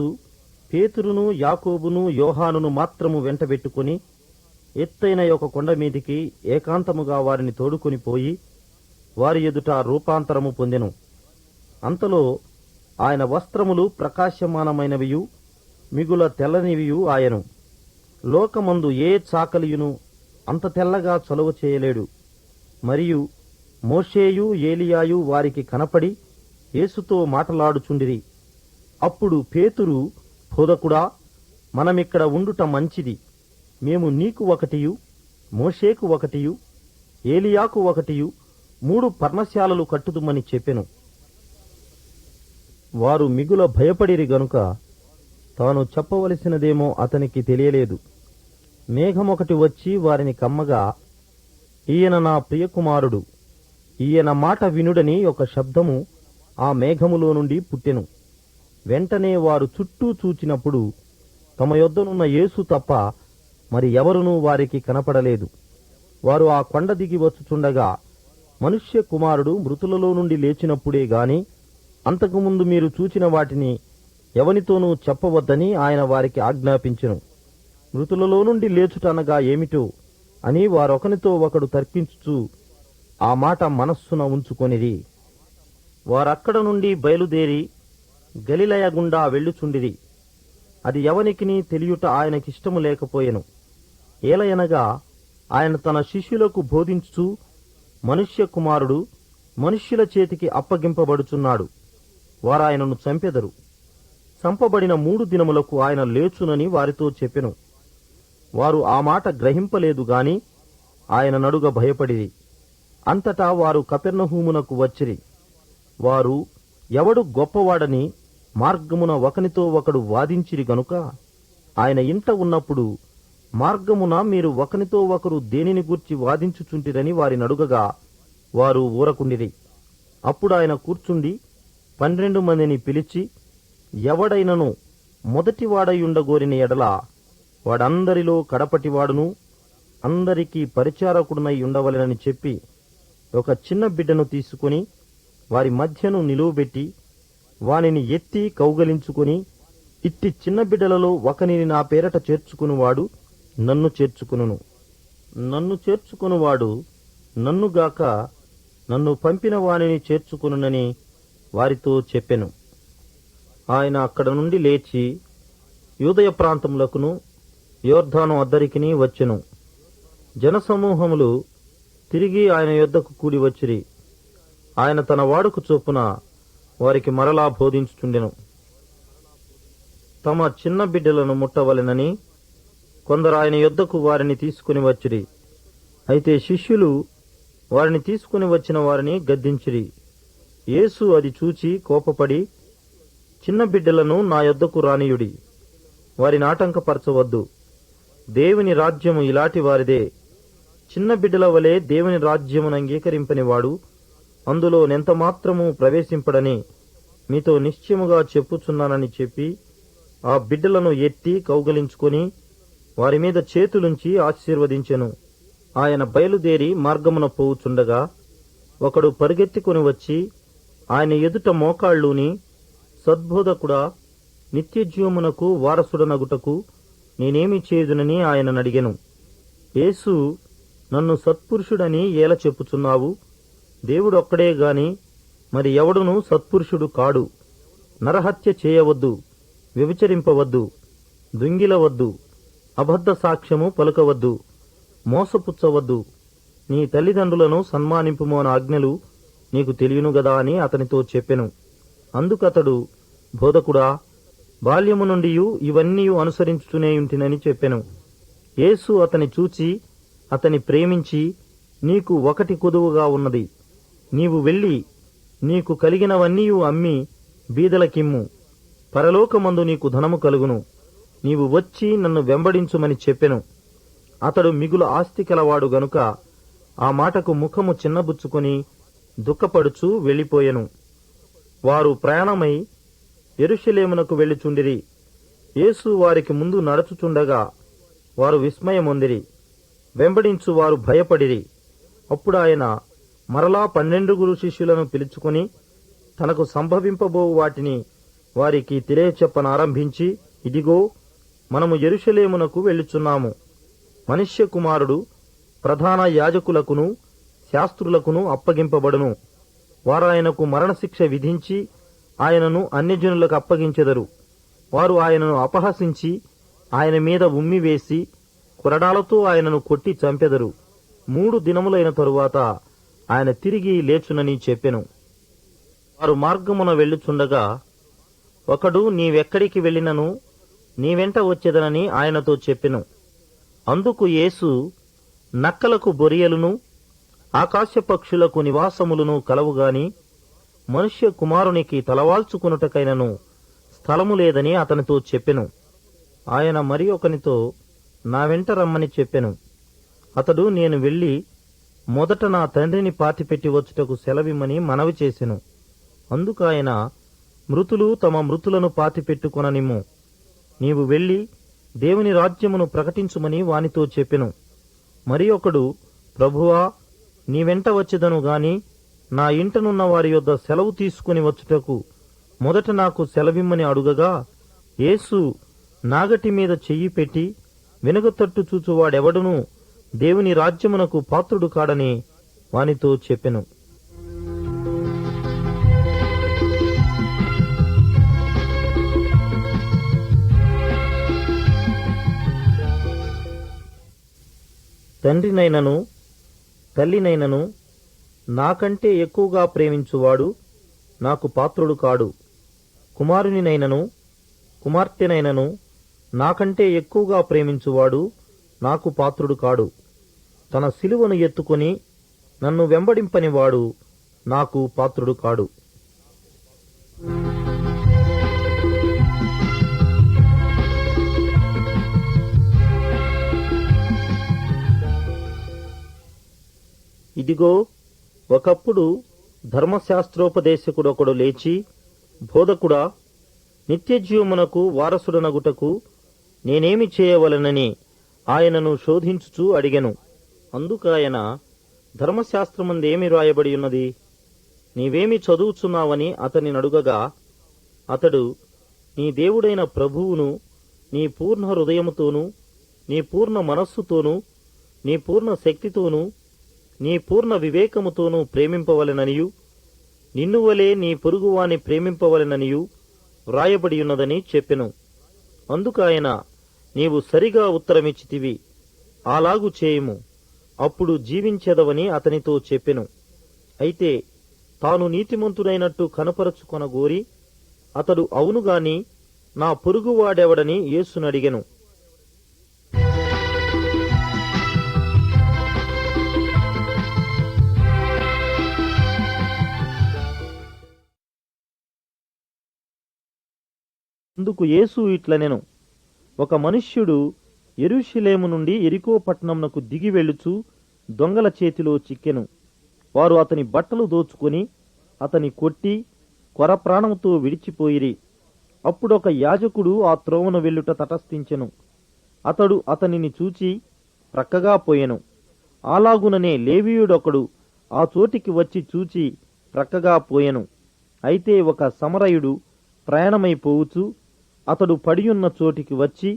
పేతురును, యాకోబును, యోహానును మాత్రము వెంటబెట్టుకుని ఎత్తైన ఒక కొండ మీదికి ఏకాంతముగా వారిని తోడుకొని పోయి వారి ఎదుట రూపాంతరము పొందెను. అంతలో ఆయన వస్త్రములు ప్రకాశమానమైనవియు మిగుల తెల్లనివియు ఆయను. లోకమందు ఏ చాకలియును అంత తెల్లగా చలువ చేయలేడు. మరియు మోషేయు ఏలియాయు వారికి కనపడి యేసుతో మాటలాడుచుండిరి. అప్పుడు పేతురు, బోధకుడా, మనమిక్కడ ఉండుట మంచిది. మేము నీకు ఒకటియు, మోషేకు ఒకటియు, ఏలియాకు ఒకటియు 3 పర్ణశాలలు కట్టుదుమని చెప్పెను. వారు మిగుల భయపడిరి గనుక తాను చెప్పవలసినదేమో అతనికి తెలియలేదు. మేఘమొకటి వచ్చి వారిని కమ్మగా, ఈయన నా ప్రియకుమారుడు, ఈయన మాట వినుడని ఒక శబ్దము ఆ మేఘములో నుండి పుట్టెను. వెంటనే వారు చుట్టూ చూచినప్పుడు తమ యొద్దనున్న యేసు తప్ప మరి ఎవరునూ వారికి కనపడలేదు. వారు ఆ కొండ దిగి వచ్చుచుండగా, మనుష్య కుమారుడు మృతులలో నుండి లేచినప్పుడే గాని అంతకుముందు మీరు చూచిన వాటిని ఎవనితోనూ చెప్పవద్దని ఆయన వారికి ఆజ్ఞాపించెను. మృతులలో నుండి లేచుటనగా ఏమిటో అని వారొకనితో ఒకడు తర్కించుచు ఆ మాట మనస్సున ఉంచుకొనిరి. వారక్కడ నుండి బయలుదేరి గలిలయ గుండా వెళ్ళుచుండిరి. అది ఎవనికిని తెలియుట ఆయనకిష్టము లేకపోయెను. ఏలయనగా ఆయన తన శిష్యులకు బోధించుచు, మనుష్య కుమారుడు మనుష్యుల చేతికి అప్పగింపబడుచున్నాడు, వారాయనను చంపెదరు. చంపబడిన 3 దినములకు ఆయన లేచునని వారితో చెప్పెను. వారు ఆ మాట గ్రహింపలేదు గాని ఆయన నడుగ భయపడిరి. అంతటా వారు కపెర్నహూమునకు వచ్చిరి. వారు ఎవడు గొప్పవాడని మార్గమున ఒకనితో ఒకడు వాదించిరి గనుక ఆయన ఇంట ఉన్నప్పుడు మార్గమున మీరు ఒకనితో ఒకరు దేనిని గూర్చి వాదించుచుంటిరని వారినడుగగా వారు ఊరకుండిరి. అప్పుడు ఆయన కూర్చుండి 12 మందిని పిలిచి, ఎవడైనను మొదటివాడయుండగోరిన ఎడల వాడందరిలో కడపటివాడును అందరికీ పరిచారకుడునై ఉండవలెనని చెప్పి ఒక చిన్న బిడ్డను తీసుకుని వారి మధ్యను నిలువబెట్టి వానిని ఎత్తి కౌగలించుకుని, ఇట్టి చిన్న బిడ్డలలో ఒకనిని నా పేరట చేర్చుకునివాడు నన్ను చేర్చుకును, నన్ను చేర్చుకునివాడు నన్నుగాక నన్ను పంపిన వానిని చేర్చుకునునని వారితో చెప్పెను. ఆయన అక్కడ నుండి లేచి యూదయ ప్రాంతములకును యోర్దాను అద్దరికిని వచ్చెను. జనసమూహములు తిరిగి ఆయన యొద్దకు కూడి వచ్చిరి. ఆయన తన వాడుకు చొప్పున వారికి మరలా బోధించుచుండెను. తమ చిన్న బిడ్డలను ముట్టవలెనని కొందరు ఆయన యొద్దకు వారిని తీసుకుని వచ్చిరి. అయితే శిష్యులు వారిని తీసుకుని వచ్చిన వారిని గద్దించిరి. యేసు అది చూచి కోపపడి, చిన్న బిడ్డలను నా యొద్దకు రానియుడి, వారిని ఆటంకపరచవద్దు, దేవుని రాజ్యము ఇలాంటి వారిదే. చిన్న బిడ్డల వలె దేవుని రాజ్యమును అంగీకరింపని వాడు అందులో నెంతమాత్రము ప్రవేశింపడని మీతో నిశ్చయముగా చెప్పుచున్నానని చెప్పి ఆ బిడ్డలను ఎత్తి కౌగలించుకొని వారి మీద చేతులుంచి ఆశీర్వదించెను. ఆయన బయలుదేరి మార్గమున పోవుచుండగా ఒకడు పరిగెత్తుకుని వచ్చి ఆయన ఎదుట మోకాళ్ళూని, సద్బోధకుడా, నిత్యజీవమునకు వారసుడనగుటకు నేనేమి చేయుదునని ఆయననడిగెను. యేసు, నన్ను సత్పురుషుడని ఏల చెప్పుచున్నావు? దేవుడొక్కడే గాని మరి ఎవడునూ సత్పురుషుడు కాడు. నరహత్య చేయవద్దు, వ్యభిచరింపవద్దు, దొంగిలవద్దు, అబద్ధ సాక్ష్యము పలుకవద్దు, మోసపుచ్చవద్దు, నీ తల్లిదండ్రులను సన్మానింపుము అన్న ఆజ్ఞలు నీకు తెలియను గదా అని అతనితో చెప్పెను. అందుకతడు, బోధకుడా, బాల్యము నుండి ఇవన్నీ అనుసరించుతూనేయుంటినని చెప్పెను. యేసు అతని చూచి అతని ప్రేమించి, నీకు ఒకటి కొదువుగా ఉన్నది, నీవు వెళ్లి నీకు కలిగినవన్నీ అమ్మి బీదలకిమ్ము, పరలోకమందు నీకు ధనము కలుగును, నీవు వచ్చి నన్ను వెంబడించుమని చెప్పెను. అతడు మిగులు ఆస్తి కలవాడు గనుక ఆ మాటకు ముఖము చిన్నబుచ్చుకొని దుఃఖపడుచు వెళ్లిపోయెను. వారు ప్రయాణమై యెరూషలేమునకు వెళ్ళుచుండిరి. యేసు వారికి ముందు నడుచుచుండగా వారు విస్మయమొందిరి. వెంబడించు వారు భయపడిరి. అప్పుడు ఆయన మరలా 12 శిష్యులను పిలుచుకొని తనకు సంభవింపబోవు వాటిని వారికి తెలియచెప్పనారంభించి, ఇదిగో, మనము యెరూషలేమునకు వెళ్ళుచున్నాము. మనుష్య కుమారుడు ప్రధాన యాజకులకును శాస్త్రులకును అప్పగింపబడును. వారాయనకు మరణశిక్ష విధించి ఆయనను అన్యజనులకు అప్పగించెదరు. వారు ఆయనను అపహసించి ఆయన మీద ఉమ్మివేసి కొరడాలతో ఆయనను కొట్టి చంపెదరు. 3 దినములైన తరువాత ఆయన తిరిగి లేచునని చెప్పెను. వారు మార్గమున వెళ్ళుచుండగా ఒకడు, నీవెక్కడికి వెళ్ళినను నీ వెంట వచ్చేదనని ఆయనతో చెప్పెను. అందుకు యేసు, నక్కలకు బొరియలును ఆకాశ పక్షులకు నివాసములను కలవుగాని మనుష్య కుమారునికి తలవాల్చుకునుటకైనను స్థలము లేదని అతనితో చెప్పెను. ఆయన మరి ఒకనితో, నా వెంట రమ్మని చెప్పెను. అతడు, నేను వెళ్లి మొదట నా తండ్రిని పాతిపెట్టి వచ్చుటకు సెలవిమ్మని మనవి చేసెను. అందుకాయన, మృతులు తమ మృతులను పాతిపెట్టుకొననిమ్ము, నీవు వెళ్లి దేవుని రాజ్యమును ప్రకటించుమని వానితో చెప్పెను. మరి ఒకడు, ప్రభువా, నీ వెంట వచ్చెదను గాని నా ఇంటనున్న వారి యొద్ద సెలవు తీసుకుని వచ్చుటకు మొదట నాకు సెలవిమ్మని అడుగగా, యేసు నాగటి మీద చెయ్యి పెట్టి వెనుగతట్టు చూచువాడెవడునూ దేవుని రాజ్యమునకు పాత్రుడు కాడని వానితో చెప్పెను. తండ్రినైనను తల్లినైనను నాకంటే ఎక్కువగా ప్రేమించువాడు నాకు పాత్రుడు కాడు. కుమారునినైనను కుమార్తెనైనను నాకంటే ఎక్కువగా ప్రేమించువాడు నాకు పాత్రుడు కాడు. తన సిలువను ఎత్తుకొని నన్ను వెంబడింపనివాడు నాకు పాత్రుడు కాడు. ఇదిగో, ఒకప్పుడు ధర్మశాస్త్రోపదేశకుడొకడు లేచి, బోధకుడా, నిత్యజీవమునకు వారసుడనగుటకు నేనేమి చేయవలనని ఆయనను శోధించుచూ అడిగెను. అందుకాయన, ధర్మశాస్త్రమందేమి రాయబడి ఉన్నది, నీవేమి చదువుచున్నావని అతని నడుగగా, అతడు, నీ దేవుడైన ప్రభువును నీ పూర్ణ హృదయముతోనూ నీ పూర్ణ మనస్సుతోనూ నీ పూర్ణ శక్తితోనూ నీ పూర్ణ వివేకముతోనూ ప్రేమింపవలెననియు నిన్ను వలె నీ పొరుగువాని ప్రేమింపవలెననియు వ్రాయబడియున్నదని చెప్పెను. అందుకాయన, నీవు సరిగా ఉత్తరమిచ్చితివి, అలాగు చేయుము, అప్పుడు జీవించెదవని అతనితో చెప్పెను. అయితే తాను నీతిమంతుడైనట్టు కనపరచుకొనగోరి అతడు అవునుగాని నా పొరుగువాడెవడని యేసునడిగెను. అందుకు యేసు ఇట్లనెను, ఒక మనుష్యుడు యెరూషలేము నుండి యెరికో పట్టణంనకు దిగి వెళ్ళుచు దొంగల చేతిలో చిక్కెను. వారు అతని బట్టలు దోచుకొని అతని కొట్టి కొరప్రాణంతో విడిచిపోయిరి. అప్పుడొక యాజకుడు ఆ త్రోవను వెళ్ళుట తటస్థించెను. అతడు అతనిని చూచి ప్రక్కగా పోయెను. అలాగుననే లేవీయుడొకడు ఆ చోటికి వచ్చి చూచి ప్రక్కగా పోయెను. అయితే ఒక సమరయుడు ప్రయాణమైపోవుచు అతడు పడియున్న చోటికి వచ్చి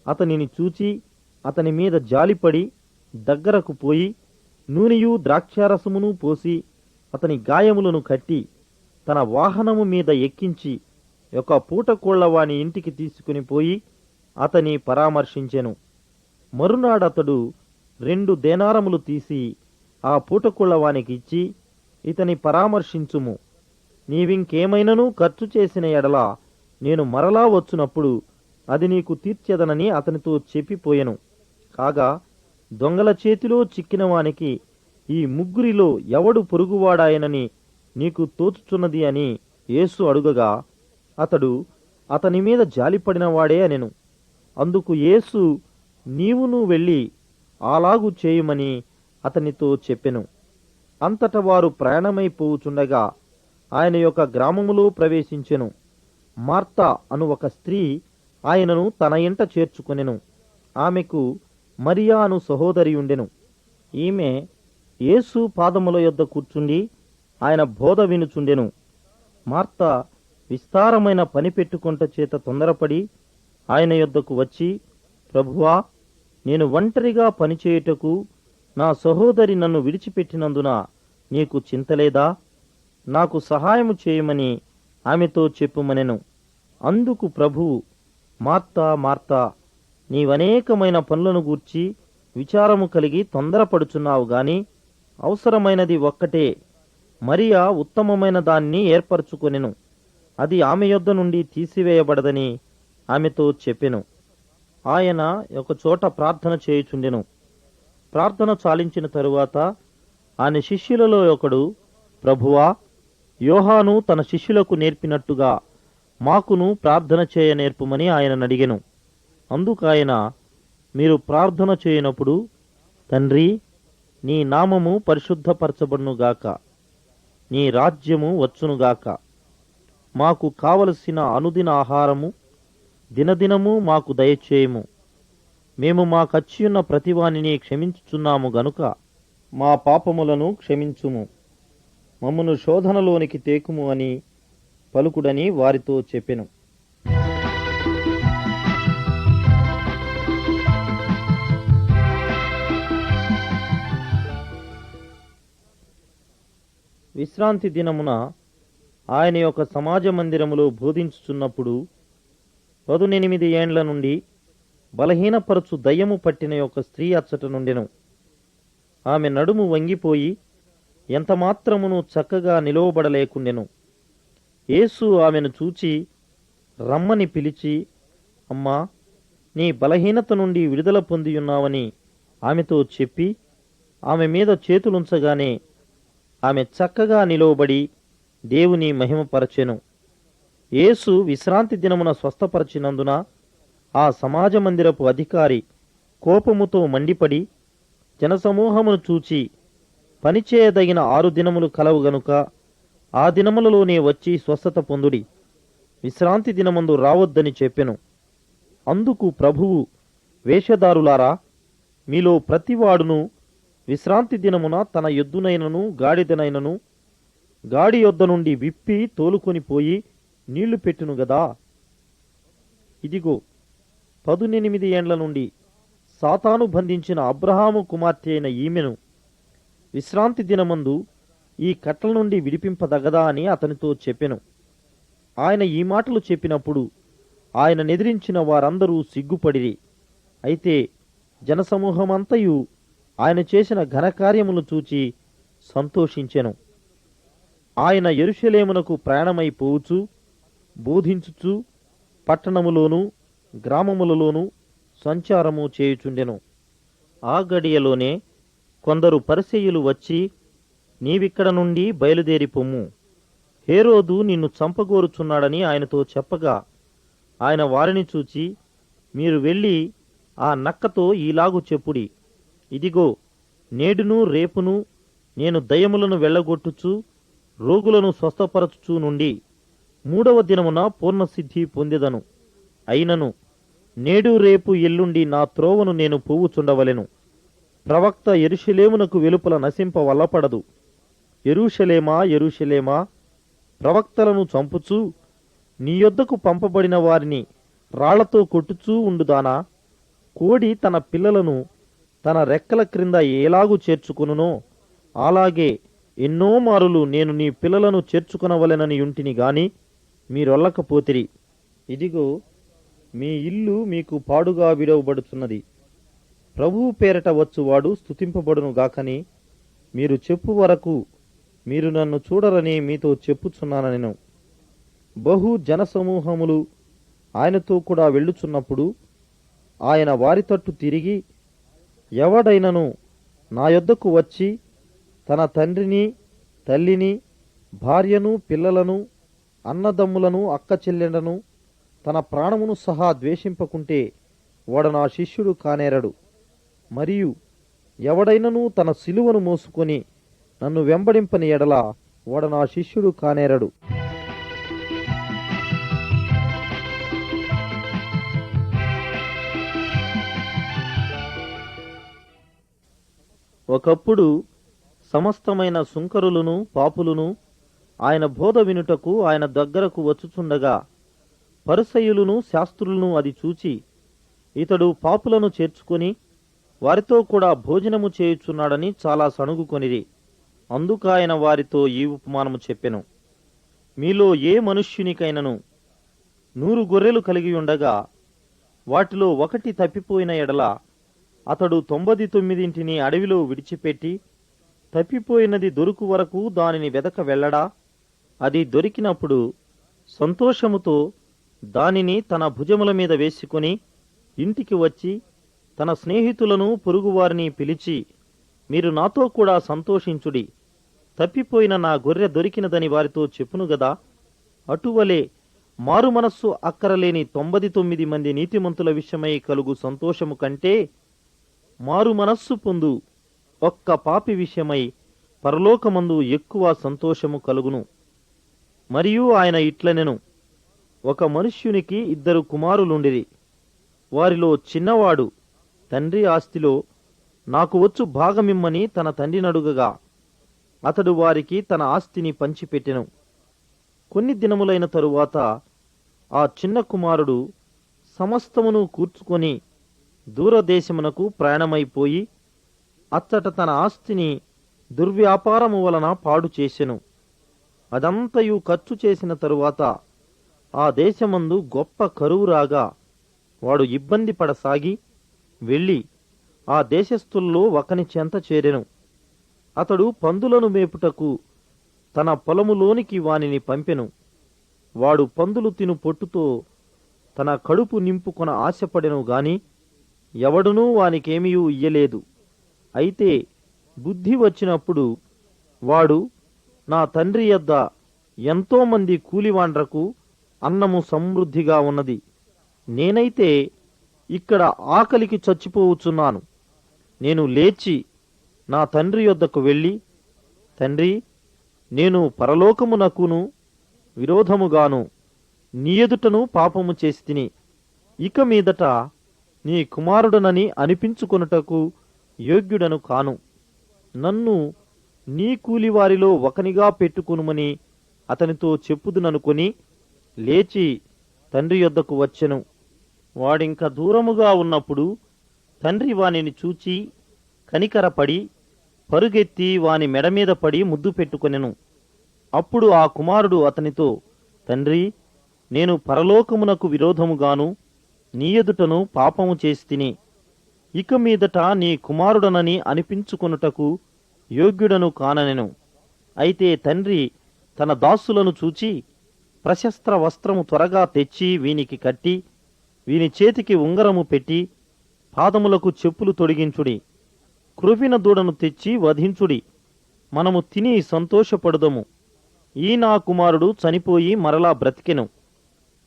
అతనిని చూచి అతని మీద జాలిపడి దగ్గరకు పోయి నూనెయు ద్రాక్షారసమును పోసి అతని గాయములను కట్టి తన వాహనము మీద ఎక్కించి ఒక పూటకోళ్లవాని ఇంటికి తీసుకుని పోయి అతని పరామర్శించెను. మరునాడతడు 2 దేనారములు తీసి ఆ పూటకోళ్లవానికి ఇచ్చి, ఇతని పరామర్శించుము, నీవింకేమైనను ఖర్చు చేసిన ఎడల నేను మరలా వచ్చునప్పుడు అది నీకు తీర్చెదనని అతనితో చెప్పిపోయెను. కాగా దొంగల చేతిలో చిక్కిన వానికి ఈ ముగ్గురిలో ఎవడు పొరుగువాడాయనని నీకు తోచుచున్నది అని యేసు అడుగగా అతడు అతని మీద జాలిపడినవాడే అనెను. అందుకు యేసు, నీవును వెళ్ళి అలాగు చేయుమని అతనితో చెప్పెను. అంతట వారు ప్రయాణమైపోవుచుండగా ఆయన యొక్క గ్రామములో ప్రవేశించెను. మార్తా అను ఒక స్త్రీ ఆయనను తన ఇంట చేర్చుకొనెను. ఆమెకు మరియా అను సహోదరి ఉండెను. ఈమె యేసు పాదముల యొద్ద కూర్చుండి ఆయన బోధ వినుచుండెను. మార్తా విస్తారమైన పని పెట్టుకొంట చేత తొందరపడి ఆయన యొద్దకు వచ్చి, ప్రభువా, నేను ఒంటరిగా పనిచేయుటకు నా సహోదరి నన్ను విడిచిపెట్టినందున నీకు చింతలేదా? నాకు సహాయము చేయమని ఆమెతో చెప్పుమనెను. అందుకు ప్రభువు, మార్తా మార్తా, నీవనేకమైన పనులను గూర్చి విచారము కలిగి తొందరపడుచున్నావు గాని అవసరమైనది ఒక్కటే. మరియా ఉత్తమమైన దాన్ని ఏర్పరచుకొనెను, అది ఆమె యొద్ద నుండి తీసివేయబడదని ఆమెతో చెప్పెను. ఆయన ఒకచోట ప్రార్థన చేయుచుండెను. ప్రార్థన చాలించిన తరువాత ఆయన శిష్యులలో ఒకడు, ప్రభువా, యోహాను తన శిష్యులకు నేర్పినట్టుగా మాకును ప్రార్థన చేయ నేర్పుమని ఆయన అడిగెను. అందుకాయన, మీరు ప్రార్థన చేయనప్పుడు, తండ్రి, నీ నామము పరిశుద్ధపరచబడునుగాక, నీ రాజ్యము వచ్చునుగాక, మాకు కావలసిన అనుదిన ఆహారము దినదినము మాకు దయచేయము, మేము మాకచ్చియున్న ప్రతివానిని క్షమించుచున్నాము గనుక మా పాపములను క్షమించుము, మమ్మను శోధనలోనికి తేకుము అని పలుకుడని వారితో చెప్పెను. విశ్రాంతి దినమున ఆయన యొక్క సమాజ మందిరములో బోధించుచున్నప్పుడు 18 ఏండ్ల నుండి బలహీనపరచు దయ్యము పట్టిన యొక్క స్త్రీ అచ్చట నుండెను. ఆమె నడుము వంగిపోయి ఎంతమాత్రమును చక్కగా నిలువబడలేకుండెను. యేసు ఆమెను చూచి రమ్మని పిలిచి, అమ్మా, నీ బలహీనత నుండి విడుదల పొందియున్నావని ఆమెతో చెప్పి ఆమె మీద చేతులుంచగానే ఆమె చక్కగా నిలువబడి దేవుని మహిమపరచెను. యేసు విశ్రాంతి దినమున స్వస్థపరచినందున ఆ సమాజ మందిరపు అధికారి కోపముతో మండిపడి జనసమూహమును చూచి, పనిచేయదగిన 6 దినములు కలవు గనుక ఆ దినములలోనే వచ్చి స్వస్థత పొందుడి, విశ్రాంతి దినమందు రావద్దని చెప్పెను. అందుకు ప్రభువు, వేషధారులారా, మీలో ప్రతివాడును విశ్రాంతి దినమున తన ఎద్దునైనను గాడిదనైనను గాడి యొద్ద నుండి విప్పి తోలుకొని పోయి నీళ్లు పెట్టును గదా. ఇదిగో, 18 ఏండ్ల నుండి సాతాను బంధించిన అబ్రహాము కుమార్తె అయిన ఈమెను విశ్రాంతి దినమందు ఈ కట్ల నుండి విడిపింపదగదా అని అతనితో చెప్పెను. ఆయన ఈ మాటలు చెప్పినప్పుడు ఆయన నెదిరించిన వారందరూ సిగ్గుపడిరి. అయితే జనసమూహమంతయు ఆయన చేసిన ఘనకార్యములు చూచి సంతోషించెను. ఆయన యెరూషలేమునకు ప్రయాణమైపోవుచు బోధించుచు పట్టణములోను గ్రామములలోను సంచారము చేయుచుండెను. ఆ గడియలోనే కొందరు పరిసయ్యులు వచ్చి, నీవిక్కడ నుండి బయలుదేరి పొమ్ము, హేరోదు నిన్ను చంపగోరుచున్నాడని ఆయనతో చెప్పగా, ఆయన వారిని చూచి, మీరు వెళ్ళి ఆ నక్కతో ఈలాగు చెప్పుడి, ఇదిగో నేడును రేపును నేను దయ్యములను వెళ్ళగొట్టుచు రోగులను స్వస్థపరచుచూ నుండి 3వ దినమున పూర్ణసిద్ధి పొందెదను. అయినను నేడు రేపు ఎల్లుండి నా త్రోవను నేను పోవుచుండవలెను. ప్రవక్త యెరూషలేమునకు వెలుపల నశింప వల్లపడదు. యెరూషలేమా యెరూషలేమా, ప్రవక్తలను చంపుచూ నీ యొద్దకు పంపబడిన వారిని రాళ్లతో కొట్టుచూ ఉండుదానా? కోడి తన పిల్లలను తన రెక్కల క్రింద ఎలాగు చేర్చుకొనునో అలాగే ఎన్నో మారులు నేను నీ పిల్లలను చేర్చుకొనవలెనని యుంటిని గాని మీరొల్లకపోతిరి. ఇదిగో మీ ఇల్లు మీకు పాడుగా విడవబడుచున్నది. ప్రభువు పేరట వచ్చువాడు స్తుతింపబడును గాకని మీరు చెప్పు వరకు మీరు నన్ను చూడరని మీతో చెప్పుచున్నానెను. బహు జనసమూహములు ఆయనతో కూడా వెళ్ళుచున్నప్పుడు ఆయన వారి తట్టు తిరిగి, ఎవడైనను నా యొద్దకు వచ్చి తన తండ్రిని తల్లిని భార్యను పిల్లలను అన్నదమ్ములను అక్కచెల్లెండను తన ప్రాణమును సహా ద్వేషింపకుంటే వాడు నా శిష్యుడు కానేరడు. మరియు ఎవడైనను తన సిలువను మోసుకొని నన్ను వెంబడింపని ఎడల వాడు నా శిష్యుడు కానేరడు. ఒకప్పుడు సమస్తమైన సుంకరులను పాపులను ఆయన బోధ వినుటకు ఆయన దగ్గరకు వచ్చుచుండగా పరిసయ్యులను శాస్త్రులను అది చూచి, ఇతడు పాపులను చేర్చుకొని వారితో కూడా భోజనము చేయుచున్నాడని చాలా సణుగుకొనిరి. అందుకాయన వారితో ఈ ఉపమానము చెప్పెను. మీలో ఏ మనుష్యునికైనను 100 గొర్రెలు కలిగి ఉండగా వాటిలో ఒకటి తప్పిపోయిన ఎడల అతడు 99 అడవిలో విడిచిపెట్టి తప్పిపోయినది దొరుకు వరకు దానిని వెదక వెళ్ళడా? అది దొరికినప్పుడు సంతోషముతో దానిని తన భుజముల మీద వేసుకొని ఇంటికి వచ్చి తన స్నేహితులను పొరుగువారిని పిలిచి, మీరు నాతో కూడా సంతోషించుడి, తప్పిపోయిన నా గొర్రె దొరికినదని వారితో చెప్పును గదా. అటువలే మారు మనస్సు అక్కరలేని 99 మంది నీతిమంతుల విషయమై కలుగు సంతోషము కంటే మారు మనస్సు పొందు ఒక్క పాపి విషయమై పరలోకమందు ఎక్కువ సంతోషము కలుగును. మరియు ఆయన ఇట్లనెను, ఒక మనుష్యునికి 2 కుమారులుండిరి. వారిలో చిన్నవాడు తండ్రి ఆస్తిలో నాకు వచ్చు భాగమిమ్మని తన తండ్రినడుగగా అతడు వారికి తన ఆస్తిని పంచిపెట్టెను. కొన్ని దినములైన తరువాత ఆ చిన్న కుమారుడు సమస్తమును కూర్చుకొని దూరదేశమునకు ప్రయాణమైపోయి అచ్చట తన ఆస్తిని దుర్వ్యాపారము వలన పాడు చేసెను. అదంతయు ఖర్చు చేసిన తరువాత ఆ దేశమందు గొప్ప కరువు రాగా వాడు ఇబ్బంది పడసాగి వెళ్ళి ఆ దేశస్థుల్లో ఒకని చెంత చేరెను. అతడు పందులను మేపుటకు తన పొలములోనికి వానిని పంపెను. వాడు పందులు తిను పొట్టుతో తన కడుపు నింపుకొన ఆశపడెను గాని ఎవడునూ వానికేమీయూ ఇయ్యలేదు. అయితే బుద్ధి వచ్చినప్పుడు వాడు, నా తండ్రి యొద్ద ఎంతోమంది కూలివాండ్రకు అన్నము సమృద్ధిగా ఉన్నది, నేనైతే ఇక్కడ ఆకలికి చచ్చిపోవచ్చున్నాను. నేను లేచి నా తండ్రి యొద్దకు వెళ్ళి, తండ్రి, నేను పరలోకమునకును విరోధముగాను నీ ఎదుటను పాపము చేసితిని. ఇక మీదట నీ కుమారుడనని అనిపించుకొనుటకు యోగ్యుడను కాను. నన్ను నీ కూలివారిలో ఒకనిగా పెట్టుకొనుమని అతనితో చెప్పుదుననుకొని లేచి తండ్రి యొద్దకు వచ్చెను. వాడింక దూరముగా ఉన్నప్పుడు తండ్రి వానిని చూచి కనికరపడి పరుగెత్తి వాని మెడమీద పడి ముద్దు పెట్టుకొనెను. అప్పుడు ఆ కుమారుడు అతనితో, తండ్రి, నేను పరలోకమునకు విరోధముగాను నీ ఎదుటను పాపము చేస్తిని. ఇక మీదట నీ కుమారుడనని అనిపించుకొనుటకు యోగ్యుడను కాననెను. అయితే తండ్రి తన దాసులను చూచి, ప్రశస్త్ర వస్త్రము త్వరగా తెచ్చి వీనికి కట్టి, వీని చేతికి ఉంగరము పెట్టి, పాదములకు చెప్పులు తొడిగించుడి. క్రొవ్విన దూడను తెచ్చి వధించుడి. మనము తిని సంతోషపడుదము. ఈ నా కుమారుడు చనిపోయి మరలా బ్రతికెను,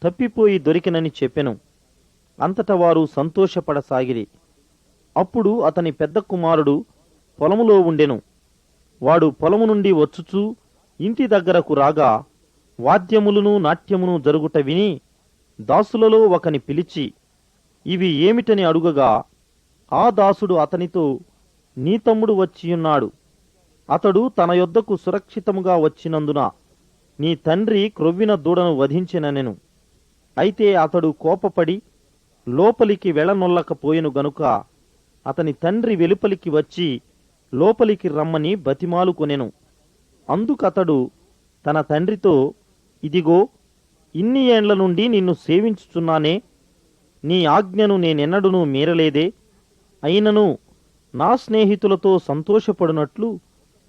తప్పిపోయి దొరికెనని చెప్పెను. అంతట వారు సంతోషపడసాగిరి. అప్పుడు అతని పెద్ద కుమారుడు పొలములో ఉండెను. వాడు పొలము నుండి వచ్చుచూ ఇంటి దగ్గరకు రాగా వాద్యములను నాట్యమును జరుగుట విని దాసులలో ఒకని పిలిచి, ఇవి ఏమిటని అడుగగా, ఆ దాసుడు అతనితో, నీ తమ్ముడు వచ్చియున్నాడు. అతడు తన యొద్దకు సురక్షితముగా వచ్చినందున నీ తండ్రి క్రొవ్విన దూడను వధించెననెను. అయితే అతడు కోపపడి లోపలికి వెళ్ళనొల్లకపోయెను గనుక అతని తండ్రి వెలుపలికి వచ్చి లోపలికి రమ్మని బతిమాలుకొనెను. అందుకతడు తన తండ్రితో, ఇదిగో, ఇన్ని ఏండ్ల నుండి నిన్ను సేవించుచున్నానే, నీ ఆజ్ఞను నేనెన్నడూనూ మీరలేదే. అయినను నా స్నేహితులతో సంతోషపడునట్లు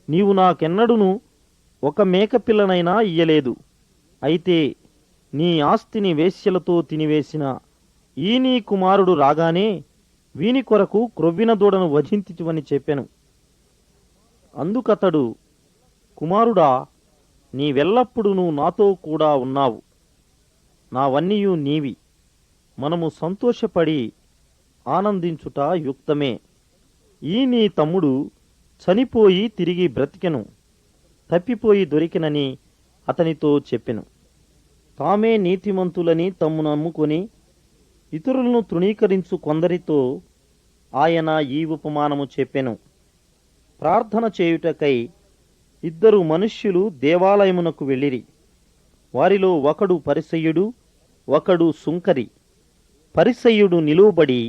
నీవు నాకెన్నడూనూ ఒక మేకపిల్లనైనా ఇయ్యలేదు. అయితే నీ ఆస్తిని వేశ్యలతో తినివేసిన ఈ నీ కుమారుడు రాగానే వీని కొరకు క్రొవ్విన దూడను వధించితివని చెప్పెను. అందుకతడు, కుమారుడా, నీవెల్లప్పుడూ నాతో కూడా ఉన్నావు. నావన్నీయు నీవి. మనము సంతోషపడి ఆనందించుట యుక్తమే. ఈ నీ తమ్ముడు చనిపోయి తిరిగి బ్రతికెను, తప్పిపోయి దొరికెనని అతనితో చెప్పెను. తామే నీతిమంతులని తమ్ము నమ్ముకొని ఇతరులను తృణీకరించు కొందరితో ఆయన ఈ ఉపమానము చెప్పెను. ప్రార్థన చేయుటకై ఇద్దరు మనుష్యులు దేవాలయమునకు వెళ్ళిరి. వారిలో ఒకడు పరిసయ్యుడు, ఒకడు సుంకరి. పరిసయ్యుడు నిలువబడి,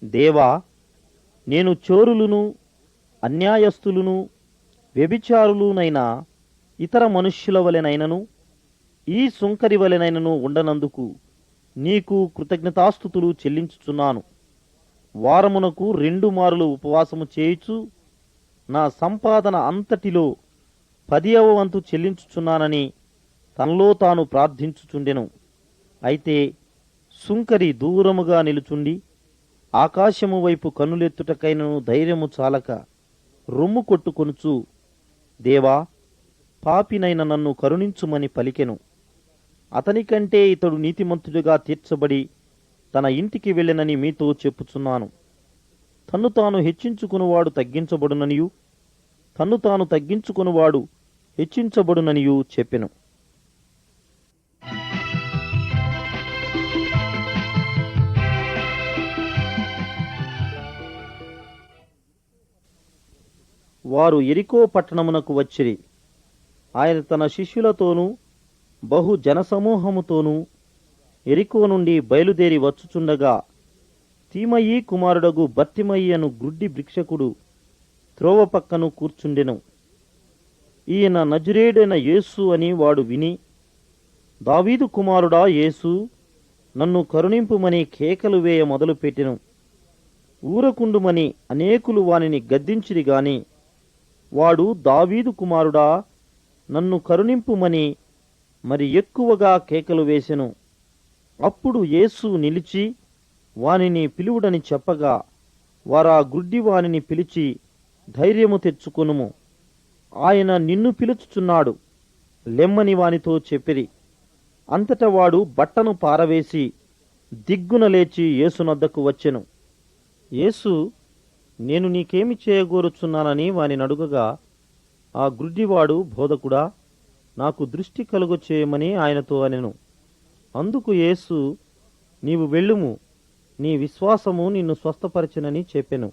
దేవా, నేను చోరులను, అన్యాయస్తులను, వ్యభిచారులునైన ఇతర మనుష్యుల వలెనైనను ఈ సుంకరి వలెనైనను ఉండనందుకు నీకు కృతజ్ఞతాస్తుతులు చెల్లించుచున్నాను. వారమునకు 2 మారులు ఉపవాసము చేయుచు నా సంపాదన అంతటిలో 10వ వంతు చెల్లించుచున్నానని తనలో తాను ప్రార్థించుచుండెను. అయితే సుంకరి దూరముగా నిలుచుండి ఆకాశము వైపు కన్నులెత్తుటకైనను ధైర్యము చాలక రొమ్ము కొట్టుకొనుచు, దేవా, పాపినైన నన్ను కరుణించుమని పలికెను. అతనికంటే ఇతడు నీతిమంతుడిగా తీర్చబడి తన ఇంటికి వెళ్ళెనని మీతో చెప్పుచున్నాను. తన్ను తాను హెచ్చించుకునివాడు తగ్గించబడుననియు, తన్ను తాను తగ్గించుకునివాడు హెచ్చించబడుననియు చెప్పెను. వారు యెరికో పట్టణమునకు వచ్చిరి. ఆయన తన శిష్యులతోనూ బహు జనసమూహముతోనూ యెరికో నుండి బయలుదేరి వచ్చుచుండగా తీమయి కుమారుడగు బర్తిమయి అను గుడ్డి భిక్షకుడు త్రోవ పక్కను కూర్చుండెను. ఈయన నజరేయుడైన యేసు అని వాడు విని, దావీదు కుమారుడా యేసు, నన్ను కరుణింపుమని కేకలు వేయ మొదలుపెట్టెను. ఊరకుండుమని అనేకులు వానిని గద్దించిరి గాని వాడు, దావీదు కుమారుడా, నన్ను కరుణింపుమని మరి ఎక్కువగా కేకలు వేసెను. అప్పుడు యేసు నిలిచి వానిని పిలువుడని చెప్పగా వారా గుడ్డి వానిని పిలిచి, ధైర్యము తెచ్చుకొనుము, ఆయన నిన్ను పిలుచుచున్నాడు, లెమ్మని వానితో చెప్పిరి. అంతట వాడు బట్టను పారవేసి దిగ్గున లేచి యేసునొద్దకు వచ్చెను. యేసు, నేను నీకేమి చేయగోరుచున్నానని వానినడుగగా ఆ గుడ్డివాడు, బోధకుడా, నాకు దృష్టి కలుగ చేయమని ఆయనతో అనెను. అందుకు యేసు, నీవు వెళ్ళుము, నీ విశ్వాసము నిన్ను స్వస్థపరచెనని చెప్పెను.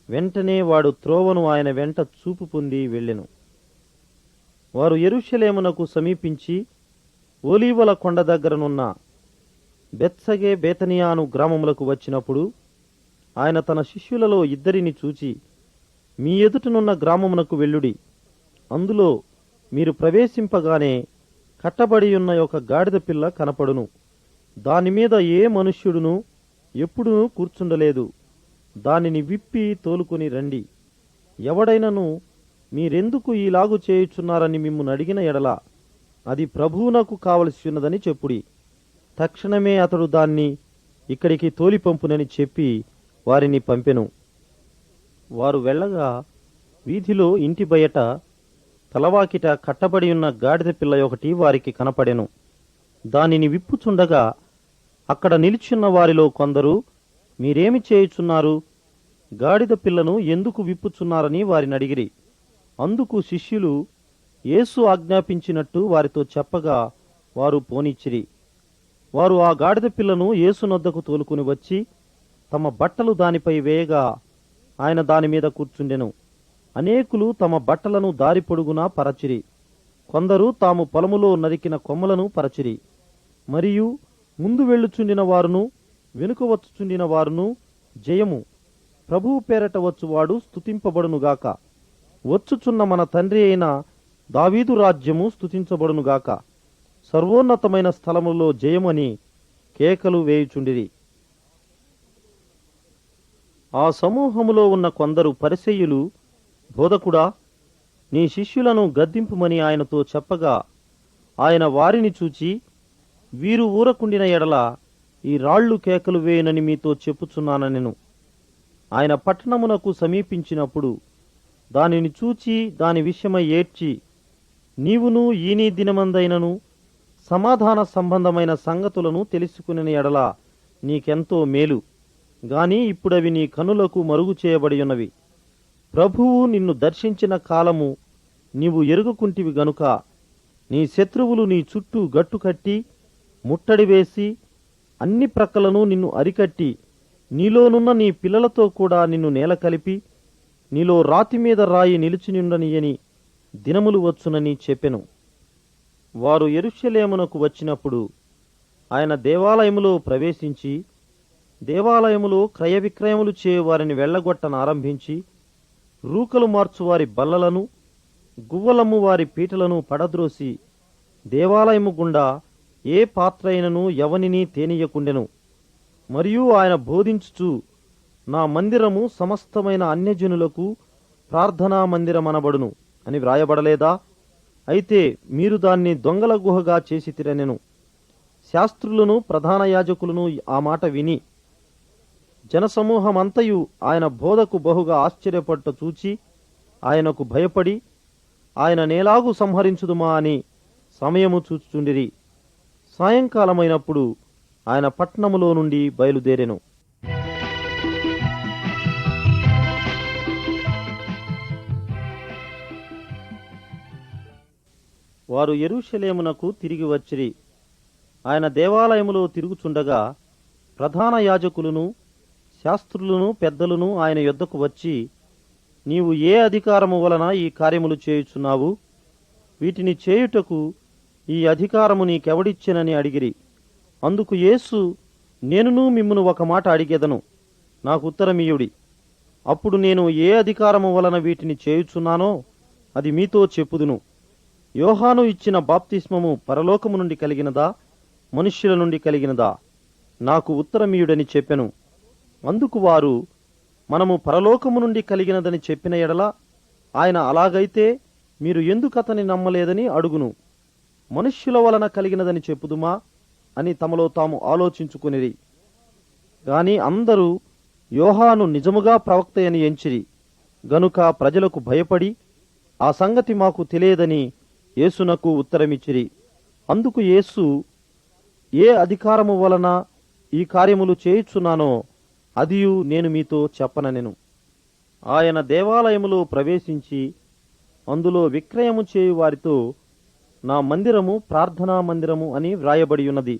వెంటనే వాడు త్రోవను ఆయన వెంట చూపు పొంది వెళ్ళెను. వారు యెరూషలేమునకు సమీపించి ఓలీవల కొండ దగ్గరనున్న బెత్సగే బేతనియాను గ్రామములకు వచ్చినప్పుడు ఆయన తన శిష్యులలో 2 చూచి, మీ ఎదుటనున్న గ్రామమునకు వెళ్ళుడి. అందులో మీరు ప్రవేశింపగానే కట్టబడి ఉన్న ఒక గాడిద పిల్ల కనపడును. దానిమీద ఏ మనుష్యుడును ఎప్పుడునూ కూర్చుండలేదు. దానిని విప్పి తోలుకొని రండి. ఎవడైనను మీరెందుకు ఈలాగు చేయుచున్నారని మిమ్మును అడిగిన ఎడల అది ప్రభువునకు కావలసి ఉన్నదని చెప్పుడి. తక్షణమే అతడు దాన్ని ఇక్కడికి తోలిపంపునని చెప్పి వారిని పంపెను. వారు వెళ్ళగా వీధిలో ఇంటి బయట తలవాకిట కట్టబడి ఉన్న గాడిద పిల్ల ఒకటి వారికి కనపడెను. దానిని విప్పుచుండగా అక్కడ నిలిచున్న వారిలో కొందరు, మీరేమి చేయుచున్నారు? గాడిద పిల్లను ఎందుకు విప్పుచున్నారని వారిని అడిగిరి. అందుకు శిష్యులు యేసు ఆజ్ఞాపించినట్టు వారితో చెప్పగా వారు పోనిచ్చిరి. వారు ఆ గాడిద పిల్లను యేసునొద్దకు తోలుకుని వచ్చి తమ బట్టలు దానిపై వేయగా ఆయన దానిమీద కూర్చుండెను. అనేకులు తమ బట్టలను దారి పొడుగునా పరచిరి. కొందరు తాము పొలములో నరికిన కొమ్మలను పరచిరి. మరియు ముందు వెళ్ళుచుండిన వారును వెనుక వచ్చుచుండిన వారును, జయము, ప్రభువు పేరట వచ్చువాడు స్తుతింపబడునుగాక, వచ్చుచున్న మన తండ్రి అయిన దావీదు రాజ్యము స్తుతించబడునుగాక, సర్వోన్నతమైన స్థలములో జయమని కేకలు వేయుచుండిరి. ఆ సమూహములో ఉన్న కొందరు పరిసయ్యులు, బోధకుడా, నీ శిష్యులను గద్దింపుమని ఆయనతో చెప్పగా ఆయన వారిని చూచి, వీరు ఊరకుండిన ఎడల ఈ రాళ్లు కేకలు వేయునని మీతో చెప్పుచున్నానెను. ఆయన పట్టణమునకు సమీపించినప్పుడు దానిని చూచి దాని విషయమై ఏడ్చి, నీవును ఈనీ దినమందైనను సమాధాన సంబంధమైన సంగతులను తెలుసుకుని ఎడల నీకెంతో మేలు. గాని ఇప్పుడవి నీ కనులకు మరుగు చేయబడి ఉన్నవి. ప్రభువు నిన్ను దర్శించిన కాలము నీవు ఎరుగుకుంటివి గనుక నీ శత్రువులు నీ చుట్టూ గట్టుకట్టి ముట్టడి వేసి అన్ని ప్రక్కలను నిన్ను అరికట్టి నీలోనున్న నీ పిల్లలతో కూడా నిన్ను నేల కలిపి నీలో రాతి మీద రాయి నిలిచినుండనియని దినములు వచ్చునని చెప్పెను. వారు యెరూషలేమునకు వచ్చినప్పుడు ఆయన దేవాలయములో ప్రవేశించి దేవాలయములో క్రయ విక్రయములు చేయు వారిని వెళ్లగొట్టనారంభించి రూకలు మార్చువారి బల్లలను గువ్వలమ్ము వారి పీటలను పడద్రోసి దేవాలయము గుండా ఏ పాత్ర అయినను ఎవనిని తేనీయకుండెను. మరియు ఆయన బోధించుచు, నా మందిరము సమస్తమైన అన్యజనులకు ప్రార్థనా మందిరమనబడును అని వ్రాయబడలేదా? అయితే మీరు దాన్ని దొంగల గుహగా చేసి తిరనెను. శాస్త్రులను ప్రధాన యాజకులను ఆ మాట విని జనసమూహమంతయు ఆయన బోధకు బహుగా ఆశ్చర్యపట్ట చూచి ఆయనకు భయపడి ఆయన నేలాగు సంహరించుదుమా అని సమయము చూచుచుండిరి. సాయంకాలమైనప్పుడు ఆయన పట్టణములో నుండి బయలుదేరెను. వారు యెరూషలేమునకు తిరిగి వచ్చిరి. ఆయన దేవాలయములో తిరుగుచుండగా ప్రధాన యాజకులను శాస్త్రులను పెద్దలను ఆయన యొద్దకు వచ్చి, నీవు ఏ అధికారము వలన ఈ కార్యములు చేయుచున్నావు? వీటిని చేయుటకు ఈ అధికారము నీకెవడిచ్చెనని అడిగిరి. అందుకు యేసు, నేనును మిమ్మును ఒక మాట అడిగెదను, నాకు ఉత్తరమీయుడి. అప్పుడు నేను ఏ అధికారము వలన వీటిని చేయుచున్నానో అది మీతో చెప్పుదును. యోహాను ఇచ్చిన బాప్తిస్మము పరలోకము నుండి కలిగినదా, మనుష్యుల నుండి కలిగినదా? నాకు ఉత్తరమీయుడని చెప్పెను. అందుకు వారు, మనము పరలోకము నుండి కలిగినదని చెప్పిన ఎడల ఆయన అలాగైతే మీరు ఎందుకతని నమ్మలేదని అడుగును. మనుష్యుల వలన కలిగినదని చెప్పుదుమా అని తమలో తాము ఆలోచించుకునిరి. గాని అందరూ యోహాను నిజముగా ప్రవక్తయని ఎంచిరి గనుక ప్రజలకు భయపడి ఆ సంగతి మాకు తెలియదని యేసునకు ఉత్తరమిచ్చిరి. అందుకు యేసు, ఏ అధికారము వలన ఈ కార్యములు చేయుచున్నానో అదియు నేను మీతో చెప్పననెను. ఆయన దేవాలయములో ప్రవేశించి అందులో విక్రయము చేయు వారితో, నా మందిరము ప్రార్థనా మందిరము అని వ్రాయబడి ఉన్నది.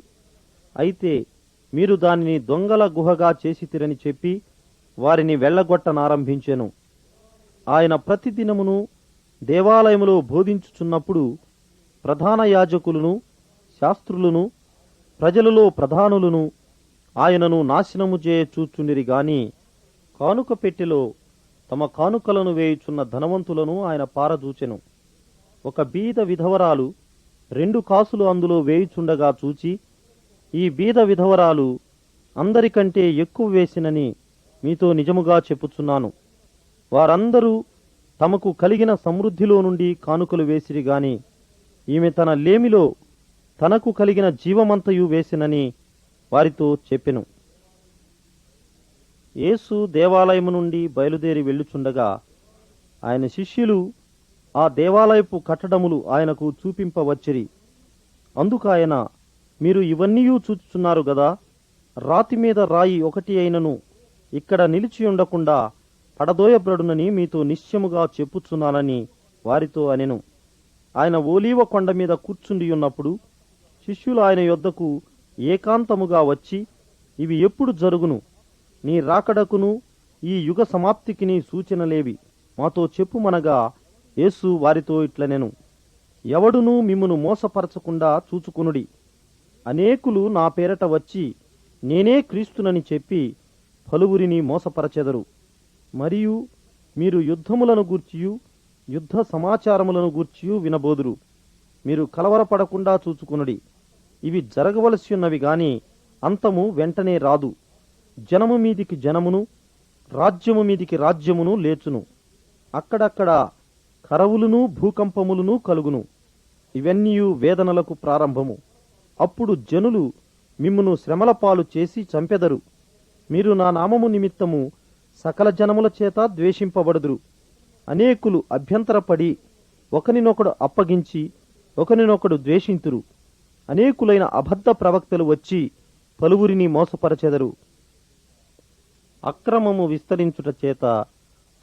అయితే మీరు దానిని దొంగల గుహగా చేసితిరని చెప్పి వారిని వెళ్లగొట్టనారంభించెను. ఆయన ప్రతిదినమును దేవాలయములో బోధించుచున్నప్పుడు ప్రధాన యాజకులను శాస్త్రులను ప్రజలలో ప్రధానులను ఆయనను నాశనము చేయ చూచుండిరి గాని కానుక పెట్టెలో తమ కానుకలను వేయుచున్న ధనవంతులను ఆయన పారదూచెను. ఒక బీద విధవరాలు 2 కాసులు అందులో వేయుచుండగా చూచి, ఈ బీద విధవరాలు అందరికంటే ఎక్కువ వేసినని మీతో నిజముగా చెప్పుచున్నాను. వారందరూ తమకు కలిగిన సమృద్ధిలో నుండి కానుకలు వేసిరి గాని ఈమె తన లేమిలో తనకు కలిగిన జీవమంతయు వేసినని వారితో చెప్పెను. యేసు దేవాలయము నుండి బయలుదేరి వెళ్ళుచుండగా ఆయన శిష్యులు ఆ దేవాలయపు కట్టడములు ఆయనకు చూపింపవచ్చిరి. అందుకాయన, మీరు ఇవన్నీయూ చూచుచున్నారు గదా, రాతి మీద రాయి ఒకటి అయినను ఇక్కడ నిలిచి ఉండకుండా పడదోయబడునని మీతో నిశ్చయముగా చెప్పుచున్నానని వారితో అనెను. ఆయన ఓలీవ కొండ మీద కూర్చుండియున్నప్పుడు శిష్యులు ఆయన యొద్దకు ఏకాంతముగా వచ్చి, ఇవి ఎప్పుడు జరుగును? నీ రాకడకును ఈ యుగ సమాప్తికిని సూచనలేవి మాతో చెప్పుమనగా యేసు వారితో ఇట్లనెను, ఎవడునూ మిమ్మును మోసపరచకుండా చూచుకొనుడి. అనేకులు నా పేరట వచ్చి నేనే క్రీస్తునని చెప్పి పలువురిని మోసపరచెదరు. మరియు మీరు యుద్ధములను గూర్చియు యుద్ధ సమాచారములను గూర్చియు వినబోదురు. మీరు కలవరపడకుండా చూచుకొనుడి. ఇవి జరగవలసి ఉన్నవి గాని అంతము వెంటనే రాదు. జనము మీదికి జనమును, రాజ్యము మీదికి రాజ్యమును లేచును. అక్కడక్కడ కరవులును భూకంపములును కలుగును. ఇవన్నీయు వేదనలకు ప్రారంభము. అప్పుడు జనులు మిమ్మును శ్రమల పాలు చేసి చంపెదరు. మీరు నా నామము నిమిత్తము సకల జనముల చేత ద్వేషింపబడుదురు. అనేకులు అభ్యంతరపడి ఒకనినొకడు అప్పగించి ఒకనినొకడు ద్వేషింతురు. అనేకులైన అబద్ధ ప్రవక్తలు వచ్చి పలువురిని మోసపరచెదరు. అక్రమము విస్తరించుట చేత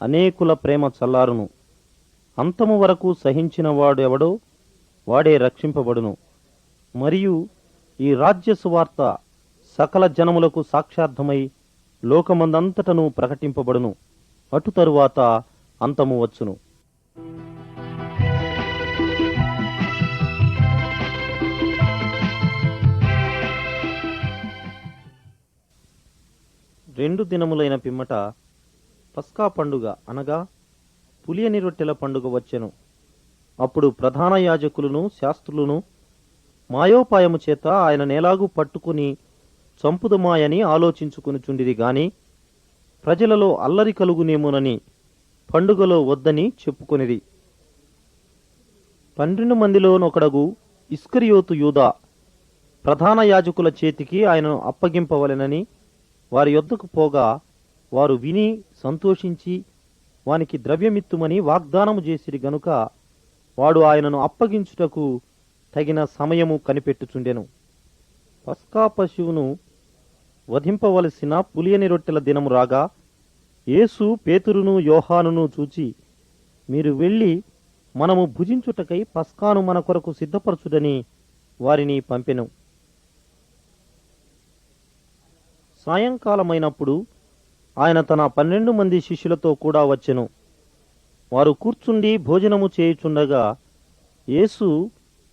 అనేకుల ప్రేమ చల్లారును. అంతము వరకు సహించిన వాడెవడో వాడే రక్షింపబడును. మరియు ఈ రాజ్య సువార్త సకల జనములకు సాక్షార్థమై లోకమందంతటను ప్రకటింపబడును. అటు తరువాత అంతము వచ్చును. రెండు దినములైన పిమ్మట పస్కా పండుగ అనగా పులియని రొట్టెల పండుగ వచ్చెను. అప్పుడు ప్రధాన యాజకులను శాస్త్రులను మాయోపాయము చేత ఆయన నేలాగు పట్టుకుని చంపుదుమాయని ఆలోచించుకునిచుండిరి గాని ప్రజలలో అల్లరి కలుగునేమోనని పండుగలో వద్దని చెప్పుకొనిది. 12 మందిలోనొకడగు ఇస్కరియోతు యూదా ప్రధాన యాజకుల చేతికి ఆయనను అప్పగింపవలెనని వారి యొద్దకు పోగా వారు విని సంతోషించి వానికి ద్రవ్యమిత్తుమని వాగ్దానము చేసిరి గనుక వాడు ఆయనను అప్పగించుటకు తగిన సమయము కనిపెట్టుచుండెను. పస్కా పశువును వధింపవలసిన పులియని రొట్టెల దినము రాగా యేసు పేతురును యోహానును చూచి, మీరు వెళ్ళి మనము భుజించుటకై పస్కాను మన కొరకు సిద్ధపరచుడని వారిని పంపెను. సాయంకాలమైనప్పుడు ఆయన తన 12 మంది శిష్యులతో కూడా వచ్చెను. వారు కూర్చుండి భోజనము చేయుచుండగా యేసు,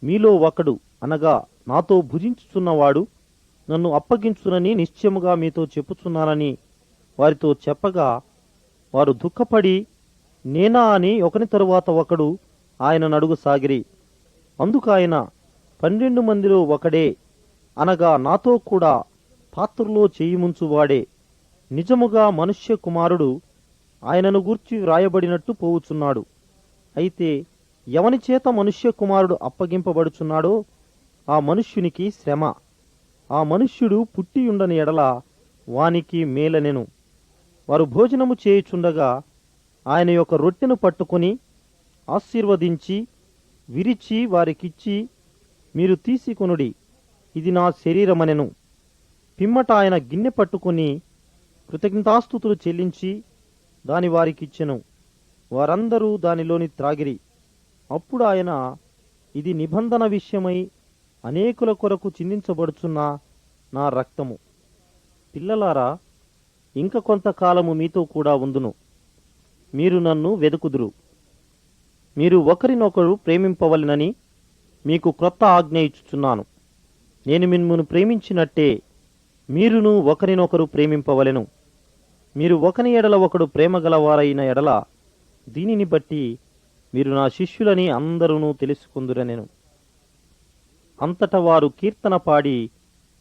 మీలో ఒకడు అనగా నాతో భుజించుచున్నవాడు నన్ను అప్పగించునని నిశ్చయముగా మీతో చెప్పుచున్నానని వారితో చెప్పగా వారు దుఃఖపడి నేనా అని ఒకని తరువాత ఒకడు ఆయన అడుగసాగిరి. అందుకాయన 12 మందిలో ఒకడే అనగా నాతో కూడా పాత్రలో చేయిముంచువాడే నిజముగా మనుష్య కుమారుడు ఆయనను గూర్చి వ్రాయబడినట్టు పోవుచున్నాడు. అయితే ఎవని చేత మనుష్య కుమారుడు అప్పగింపబడుచున్నాడో ఆ మనుష్యునికి శ్రమ. ఆ మనుష్యుడు పుట్టియుండని ఎడల వానికి మేలనెను. వారు భోజనము చేయుచుండగా ఆయన యొక్క రొట్టెను పట్టుకుని ఆశీర్వదించి విరిచి వారికిచ్చి, మీరు తీసుకొనుడి, ఇది నా శరీరమనెను. పిమ్మట ఆయన గిన్నె పట్టుకుని కృతజ్ఞతాస్తుతులు చెల్లించి దాని వారికిచ్చెను. వారందరూ దానిలోని త్రాగిరి. అప్పుడు ఆయన, ఇది నిబంధన విషయమై అనేకుల కొరకు చిందించబడుచున్న నా రక్తము. పిల్లలారా, ఇంక కొంతకాలము మీతో కూడా ఉందును. మీరు నన్ను వెదుకుదురు. మీరు ఒకరినొకరు ప్రేమింపవలెనని మీకు క్రొత్త ఆజ్ఞ ఇచ్చుచున్నాను. నేను మిమ్మును ప్రేమించినట్టే మీరును ఒకరినొకరు ప్రేమింపవలెను. మీరు ఒకని ఎడల ఒకడు ప్రేమ గలవారైన ఎడల దీనిని బట్టి మీరు నా శిష్యులని అందరూ తెలుసుకుందురనెను. అంతట వారు కీర్తన పాడి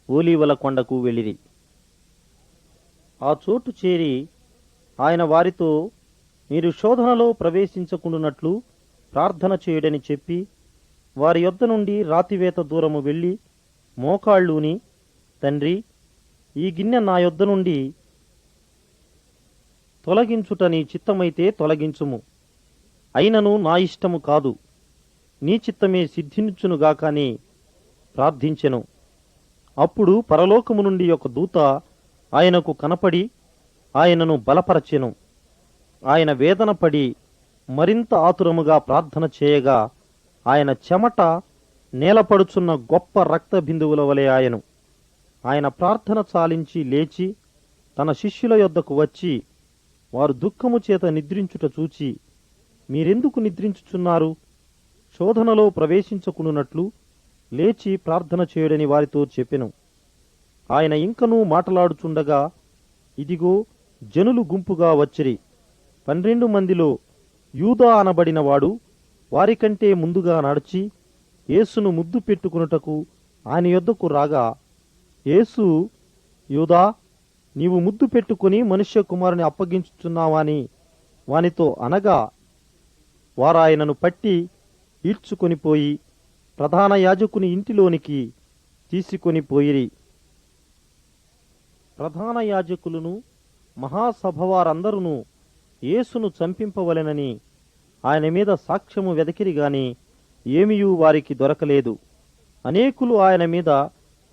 ఓలీవల కొండకు వెళ్ళిరి. ఆ చోటు చేరి ఆయన వారితో, మీరు శోధనలో ప్రవేశించకుండునట్లు ప్రార్థన చేయుడని చెప్పి వారి యొద్ద నుండి రాతివేత దూరము వెళ్ళి మోకాళ్ళూని, తండ్రి, ఈ గిన్నె నా యొద్ద నుండి తొలగించుట నీ చిత్తమైతే తొలగించుము, అయినను నా ఇష్టము కాదు, నీ చిత్తమే సిద్ధించునుగాకని ప్రార్థించెను. అప్పుడు పరలోకము నుండి ఒక దూత ఆయనకు కనపడి ఆయనను బలపరచెను. ఆయన వేదన పడి మరింత ఆతురముగా ప్రార్థన చేయగా ఆయన చెమట నేలపడుచున్న గొప్ప రక్త బిందువుల వలె ఆయను. ఆయన ప్రార్థన చాలించి లేచి తన శిష్యుల యొద్దకు వచ్చి వారు దుఃఖము చేత నిద్రించుట చూచి, మీరెందుకు నిద్రించుచున్నారు? శోధనలో ప్రవేశించకుండునట్లు లేచి ప్రార్థన చేయుడని వారితో చెప్పెను. ఆయన ఇంకనూ మాటలాడుచుండగా ఇదిగో జనులు గుంపుగా వచ్చిరి. 12 మందిలో యూదా అనబడిన వాడు వారికంటే ముందుగా నడిచి యేసును ముద్దు పెట్టుకునుటకు ఆయన యొద్దకు రాగా, యేసు, యూదా, నీవు ముద్దు పెట్టుకుని మనుష్య కుమారుని అప్పగించుచున్నావాని వానితో అనగా, వారాయనను పట్టి ఈడ్చుకొనిపోయి ప్రధాన యాజకుని ఇంటిలోనికి తీసుకొని పోయిరి. ప్రధాన యాజకులను మహాసభవారందరూ యేసును చంపింపవలెనని ఆయన మీద సాక్ష్యము వెదకిరిగాని ఏమియూ వారికి దొరకలేదు. అనేకులు ఆయన మీద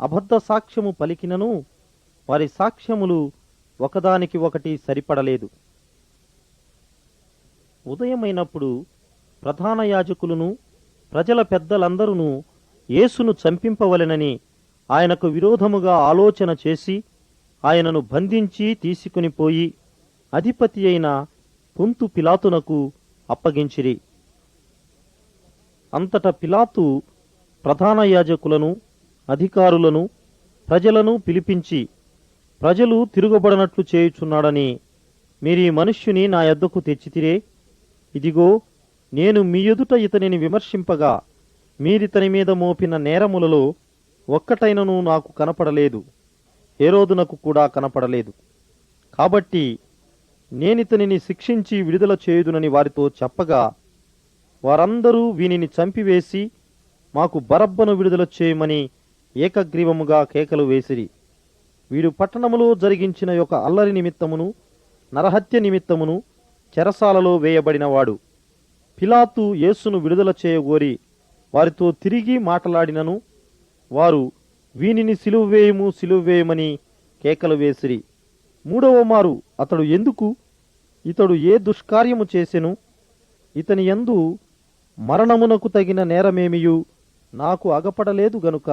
అబద్ధ సాక్ష్యము పలికినను వారి సాక్ష్యములు ఒకదానికి ఒకటి సరిపడలేదు. ఉదయమైనప్పుడు ప్రధాన యాజకులను ప్రజల పెద్దలందరూ యేసును చంపింపవలెనని ఆయనకు విరోధముగా ఆలోచన చేసి ఆయనను బంధించి తీసుకుని పోయి అధిపతి అయిన పొంతు పిలాతునకు అప్పగించిరి. అంతట పిలాతు ప్రధాన యాజకులను, అధికారులను, ప్రజలను పిలిపించి, ప్రజలు తిరుగుబడనట్లు చేయుచున్నాడని మీరీ మనుష్యుని నా యొద్దకు తెచ్చితిరే. ఇదిగో, నేను మీ ఎదుట ఇతనిని విమర్శింపగా మీరితని మీద మోపిన నేరములలో ఒక్కటైనను నాకు కనపడలేదు, హేరోదునకు కూడా కనపడలేదు. కాబట్టి నేనితనిని శిక్షించి విడుదల చేయుదునని వారితో చెప్పగా, వారందరూ వీనిని చంపివేసి మాకు బరబ్బను విడుదల చేయమని ఏకగ్రీవముగా కేకలు వేసిరి. వీడు పట్టణములో జరిగించిన యొక్క అల్లరి నిమిత్తమును నరహత్య నిమిత్తమును చెరసాలలో వేయబడినవాడు. పిలాతు యేసును విడుదల చేయగోరి వారితో తిరిగి మాటలాడినను వారు వీనిని సిలువవేయము, సిలువవేయమని కేకలు వేసిరి. 3వ మారు అతడు ఎందుకు, ఇతడు ఏ దుష్కార్యము చేసెను, ఇతని యందు మరణమునకు తగిన నేరమేమియు నాకు అగపడలేదు గనుక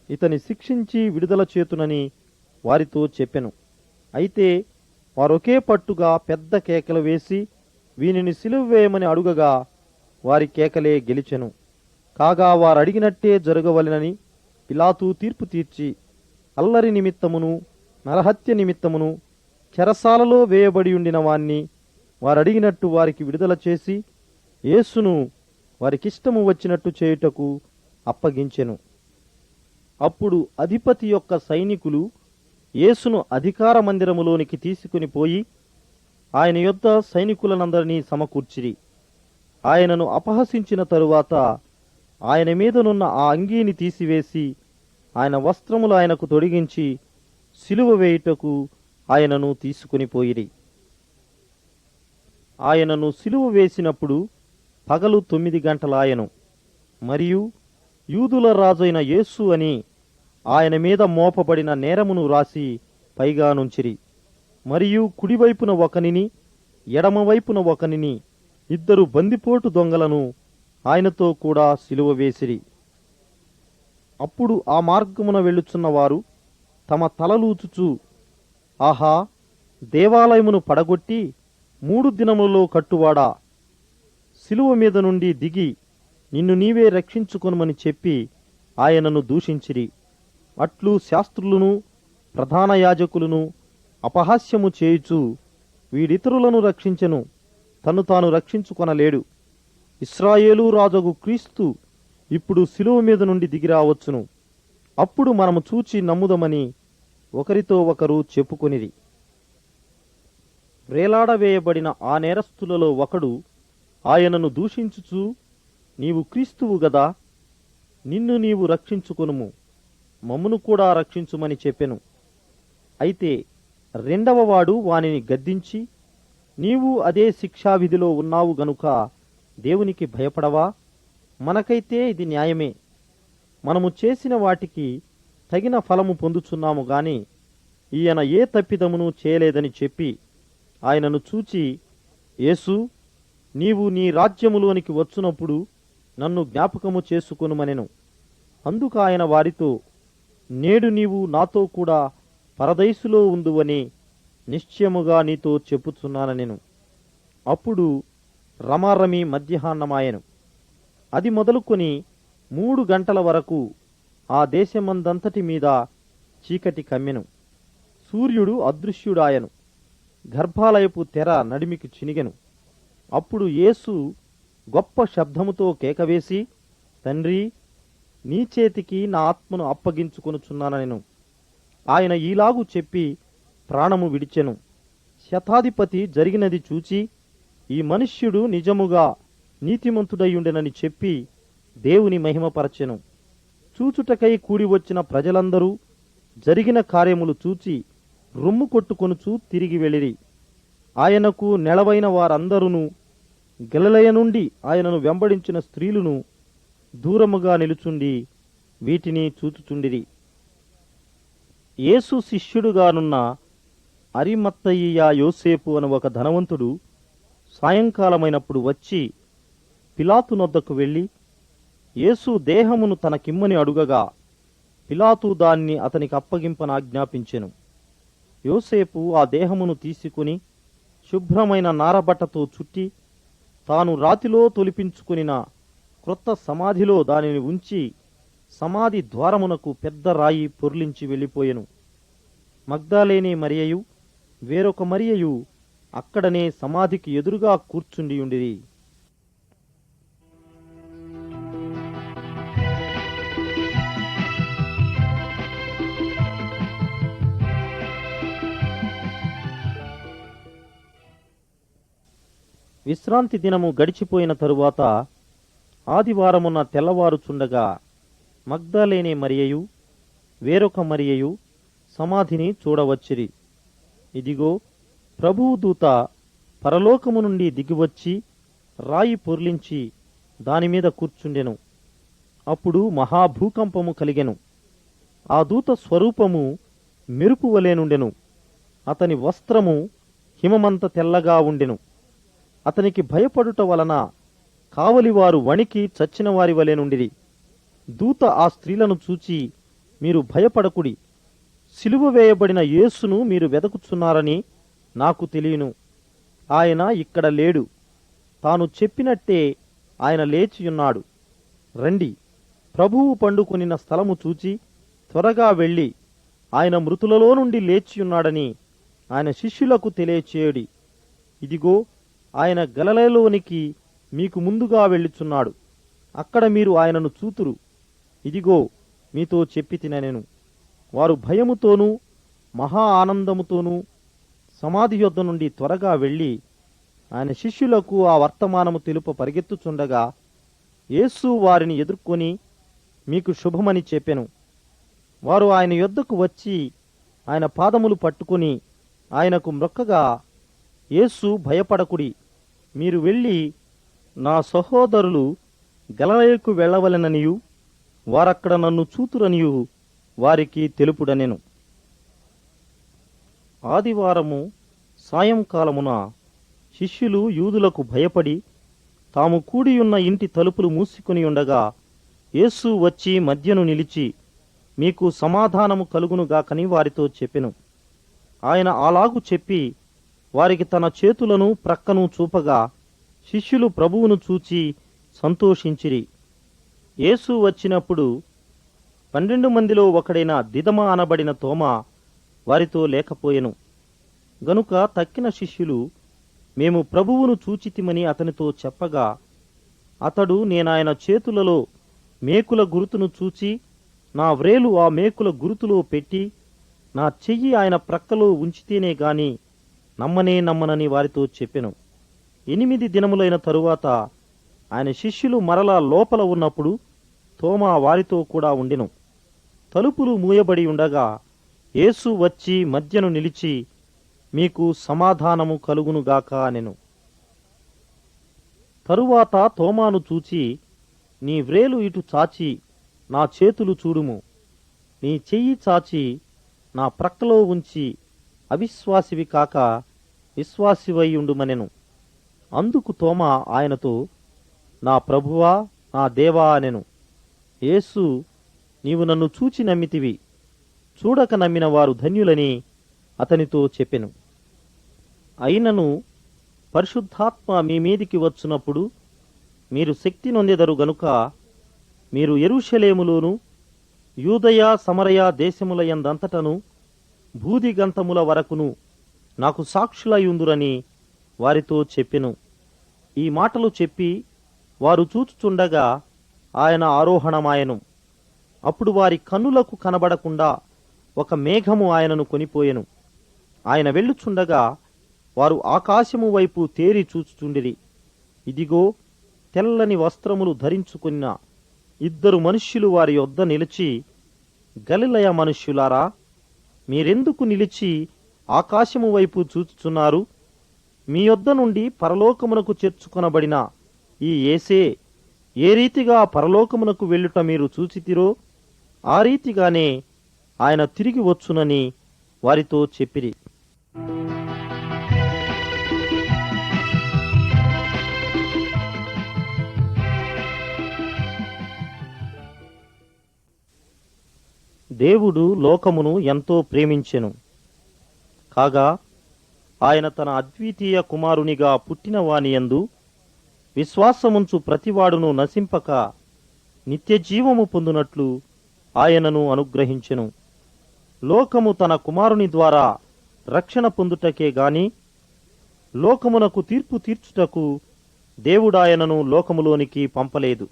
ఇతని శిక్షించి విడుదల చేతునని వారితో చెప్పెను. అయితే వారొకే పట్టుగా పెద్ద కేకలు వేసి వీనిని సిలువవేయమని అడుగగా వారి కేకలే గెలిచెను. కాగా వారడిగినట్టే జరగవలెనని పిలాతు తీర్పు తీర్చి అల్లరి నిమిత్తమును నరహత్య నిమిత్తమును చెరసాలలో వేయబడియుండిన వాణ్ణి వారడిగినట్టు వారికి విడుదల చేసి యేసును వారికిష్టము వచ్చినట్టు చేయుటకు అప్పగించెను. అప్పుడు అధిపతి యొక్క సైనికులు యేసును అధికార మందిరములోనికి తీసుకుని పోయి ఆయన యొద్ద సైనికులనందరినీ సమకూర్చిరి. ఆయనను అపహసించిన తరువాత ఆయన మీదనున్న ఆ అంగీని తీసివేసి ఆయన వస్త్రములు ఆయనకు తొడిగించి సిలువ వేయుటకు ఆయనను తీసుకుని పోయిరి. ఆయనను సిలువ వేసినప్పుడు పగలు 9 గంటలాయెను. మరియు యూదుల రాజైన యేసు అని ఆయన మీద మోపబడిన నేరమును రాసి పైగా నుంచిరి. మరియు కుడివైపున ఒకనిని, ఎడమవైపున ఒకనిని, 2 బందిపోటు దొంగలను ఆయనతో కూడా సిలువ వేసిరి. అప్పుడు ఆ మార్గమున వెళ్ళుచున్నవారు తమ తలలూచుచూ, ఆహా, దేవాలయమును పడగొట్టి 3 దినములలో కట్టువాడా, సిలువ మీద నుండి దిగి నిన్ను నీవే రక్షించుకొనుమని చెప్పి ఆయనను దూషించిరి. అట్లు శాస్త్రులను, ప్రధాన యాజకులను, అపహాస్యము చేయుచు, వీడితరులను రక్షించెను, తన్ను తాను రక్షించుకొనలేడు. ఇశ్రాయేలు రాజగు క్రీస్తు ఇప్పుడు శిలువ మీద నుండి దిగిరావచ్చును. అప్పుడు మనము చూచి నమ్ముదమని ఒకరితో ఒకరు చెప్పుకొనిరి. వ్రేలాడవేయబడిన ఆ నేరస్తులలో ఒకడు ఆయనను దూషించుచు, నీవు క్రీస్తువు గదా, నిన్ను నీవు రక్షించుకొనుము, మమ్మును కూడా రక్షించుమని చెప్పెను. అయితే రెండవవాడు వానిని గద్దించి, నీవు అదే శిక్షావిధిలో ఉన్నావు గనుక దేవునికి భయపడవా? మనకైతే ఇది న్యాయమే. మనము చేసిన వాటికి తగిన ఫలము పొందుచున్నాము గాని ఈయన ఏ తప్పిదమును చేయలేదని చెప్పి ఆయనను చూచి, యేసు, నీవు నీ రాజ్యములోనికి వచ్చునప్పుడు నన్ను జ్ఞాపకము చేసుకొనుమనెను. అందుకు ఆయన వారితో, నేడు నీవు నాతో కూడా పరదైసులో ఉందువని నిశ్చయముగా నీతో చెప్పుచున్నానెను. అప్పుడు రమారమి మధ్యాహ్నమాయెను. అది మొదలుకొని 3 గంటల వరకు ఆ దేశమందంతటి మీద చీకటి కమ్మెను. సూర్యుడు అదృశ్యుడాయను. గర్భాలయపు తెర నడిమికి చినిగెను. అప్పుడు యేసు గొప్ప శబ్దముతో కేకవేసి, తండ్రి, నీ చేతికి నా ఆత్మను అప్పగించుకొనుచున్నానెను. ఆయన ఈలాగు చెప్పి ప్రాణము విడిచెను. శతాధిపతి జరిగినది చూచి, ఈ మనుష్యుడు నిజముగా నీతిమంతుడయ్యుండెనని చెప్పి దేవుని మహిమపరచెను. చూచుటకై కూడివచ్చిన ప్రజలందరూ జరిగిన కార్యములు చూచి రొమ్ము కొట్టుకొనుచూ తిరిగి వెళ్ళిరి. ఆయనకు నెలవైన వారందరూ గలిలయ నుండి ఆయనను వెంబడించిన స్త్రీలును దూరముగా నిలుచుండి వీటిని చూచుచుండిరి. యేసు శిష్యుడుగానున్న అరిమత్తయియ యోసేపు అను ఒక ధనవంతుడు సాయంకాలమైనప్పుడు వచ్చి పిలాతు నొద్దకు వెళ్ళి యేసు దేహమును తనకిమ్మని అడుగగా పిలాతు దాన్ని అతనికి అప్పగింపనాజ్ఞాపించెను. యోసేపు ఆ దేహమును తీసుకుని శుభ్రమైన నారబట్టతో చుట్టి తాను రాతిలో తొలిపించుకునిన క్రొత్త సమాధిలో దానిని ఉంచి సమాధి ద్వారమునకు పెద్ద రాయి పొర్లించి వెళ్ళిపోయెను. మగ్దాలేనే మరియయు వేరొక మరియయు అక్కడనే సమాధికి ఎదురుగా కూర్చుండియుండిరి. విశ్రాంతి దినము గడిచిపోయిన తరువాత ఆదివారమున తెల్లవారుచుండగా మగ్దాలేనే మరియయు వేరొక మరియయు సమాధిని చూడవచ్చిరి. ఇదిగో, ప్రభువు దూత పరలోకము నుండి దిగివచ్చి రాయి పొర్లించి దానిమీద కూర్చుండెను. అప్పుడు మహాభూకంపము కలిగెను. ఆ దూత స్వరూపము మెరుపు వలెనుండెను. అతని వస్త్రము హిమమంత తెల్లగా ఉండెను. అతనికి భయపడుట వలన కావలివారు వణికి చచ్చిన వారి వలెనుండిరి. దూత ఆ స్త్రీలను చూచి, మీరు భయపడకుడి, సిలువ వేయబడిన యేసును మీరు వెదకుచున్నారని నాకు తెలియను. ఆయన ఇక్కడ లేడు. తాను చెప్పినట్టే ఆయన లేచియున్నాడు. రండి, ప్రభువు పండుకొనిన స్థలము చూచి త్వరగా వెళ్ళి ఆయన మృతులలో నుండి లేచియున్నాడని ఆయన శిష్యులకు తెలియచేయుడి. ఇదిగో, ఆయన గలిలయలోనికి మీకు ముందుగా వెళ్ళుచున్నాడు. అక్కడ మీరు ఆయనను చూతురు. ఇదిగో, మీతో చెప్పి తినెను. వారు భయముతోనూ మహా ఆనందముతోనూ సమాధి యొద్ద నుండి త్వరగా వెళ్ళి ఆయన శిష్యులకు ఆ వర్తమానము తెలుప పరిగెత్తుచుండగా యేసు వారిని ఎదుర్కొని మీకు శుభమని చెప్పెను. వారు ఆయన యొద్దకు వచ్చి ఆయన పాదములు పట్టుకుని ఆయనకు మ్రొక్కగా, యేసు, భయపడకుడి, మీరు వెళ్ళి నా సహోదరులు గలిలయకు వెళ్ళవలెననియు వారక్కడ నన్ను చూతురనియు వారికి తెలుపుడనెను. ఆదివారము సాయంకాలమున శిష్యులు యూదులకు భయపడి తాము కూడియున్న ఇంటి తలుపులు మూసుకొని ఉండగా యేసు వచ్చి మధ్యను నిలిచి, మీకు సమాధానము కలుగునుగాకని వారితో చెప్పెను. ఆయన అలాగు చెప్పి వారికి తన చేతులను ప్రక్కను చూపగా శిష్యులు ప్రభువును చూచి సంతోషించిరి. యేసు వచ్చినప్పుడు 12 మందిలో ఒకడైన దిదమ అనబడిన తోమా వారితో లేకపోయెను. గనుక తక్కిన శిష్యులు మేము ప్రభువును చూచితిమని అతనితో చెప్పగా అతడు నేనాయన చేతులలో మేకుల గురుతును చూచి నా వ్రేలు ఆ మేకుల గురుతులో పెట్టి నా చెయ్యి ఆయన ప్రక్కలో ఉంచితేనే గాని నమ్మనని వారితో చెప్పెను. 8 దినములైన తరువాత ఆయన శిష్యులు మరలా లోపల ఉన్నప్పుడు తోమా వారితో కూడా ఉండెను. తలుపులు మూయబడి ఉండగా యేసు వచ్చి మధ్యను నిలిచి మీకు సమాధానము కలుగునుగాక అనెను. తరువాత తోమాను చూచి నీ వ్రేలు ఇటు చాచి నా చేతులు చూడుము, నీ చెయ్యి చాచి నా ప్రక్కలో ఉంచి అవిశ్వాసివి కాక విశ్వాసివై ఉండుమనెను. అందుకు తోమా ఆయనతో నా ప్రభువా నా దేవా అనెను. యేసు నీవు నన్ను చూచి నమ్మితివి, చూడక నమ్మిన వారు ధన్యులని అతనితో చెప్పెను. అయినను పరిశుద్ధాత్మ మీ మీదికి వచ్చునప్పుడు మీరు శక్తి నొందెదరు గనుక మీరు యెరూషలేములోను యూదయ సమరయ దేశములయందంతటను భూదిగంతముల వరకును నాకు సాక్షులయుందురని వారితో చెప్పెను. ఈ మాటలు చెప్పి వారు చూచుచుండగా ఆయన ఆరోహణమాయెను. అప్పుడు వారి కన్నులకు కనబడకుండా ఒక మేఘము ఆయనను కొనిపోయెను. ఆయన వెళ్ళుచుండగా వారు ఆకాశము వైపు తేరి చూచుచుండిరి. ఇదిగో తెల్లని వస్త్రములు ధరించుకున్న 2 మనుష్యులు వారి యొద్ద నిలిచి, గలిలయ మనుష్యులారా, మీరెందుకు నిలిచి ఆకాశము వైపు చూచుచున్నారు? మీ యొద్ద నుండి పరలోకమునకు చేర్చుకొనబడిన ఈ యేసే ఏ రీతిగా పరలోకమునకు వెళ్ళుట మీరు చూచితిరో ఆ రీతిగానే ఆయన తిరిగి వచ్చునని వారితో చెప్పిరి. దేవుడు లోకమును ఎంతో ప్రేమించెను. కాగా ఆయన తన అద్వితీయ కుమారునిగా పుట్టిన వానియందు విశ్వాసముంచు ప్రతివాడును నశింపక నిత్యజీవము పొందునట్లు ఆయనను అనుగ్రహించెను. లోకము తన కుమారుని ద్వారా రక్షణ పొందుటకే గాని లోకమునకు తీర్పు తీర్చుటకు దేవుడాయనను లోకములోనికి పంపలేదు.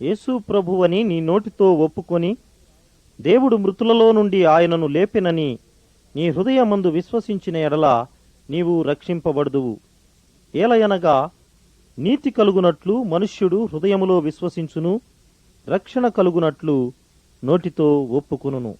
యేసు ప్రభువని నీ నోటితో ఒప్పుకొని దేవుడు మృతులలో నుండి ఆయనను లేపెనని నీ హృదయమందు విశ్వసించిన ఎడల నీవు రక్షింపబడుదువు. ఏలయనగా నీతి కలుగునట్లు మనుష్యుడు హృదయములో విశ్వసించును, రక్షణ కలుగునట్లు నోటితో ఒప్పుకొనును.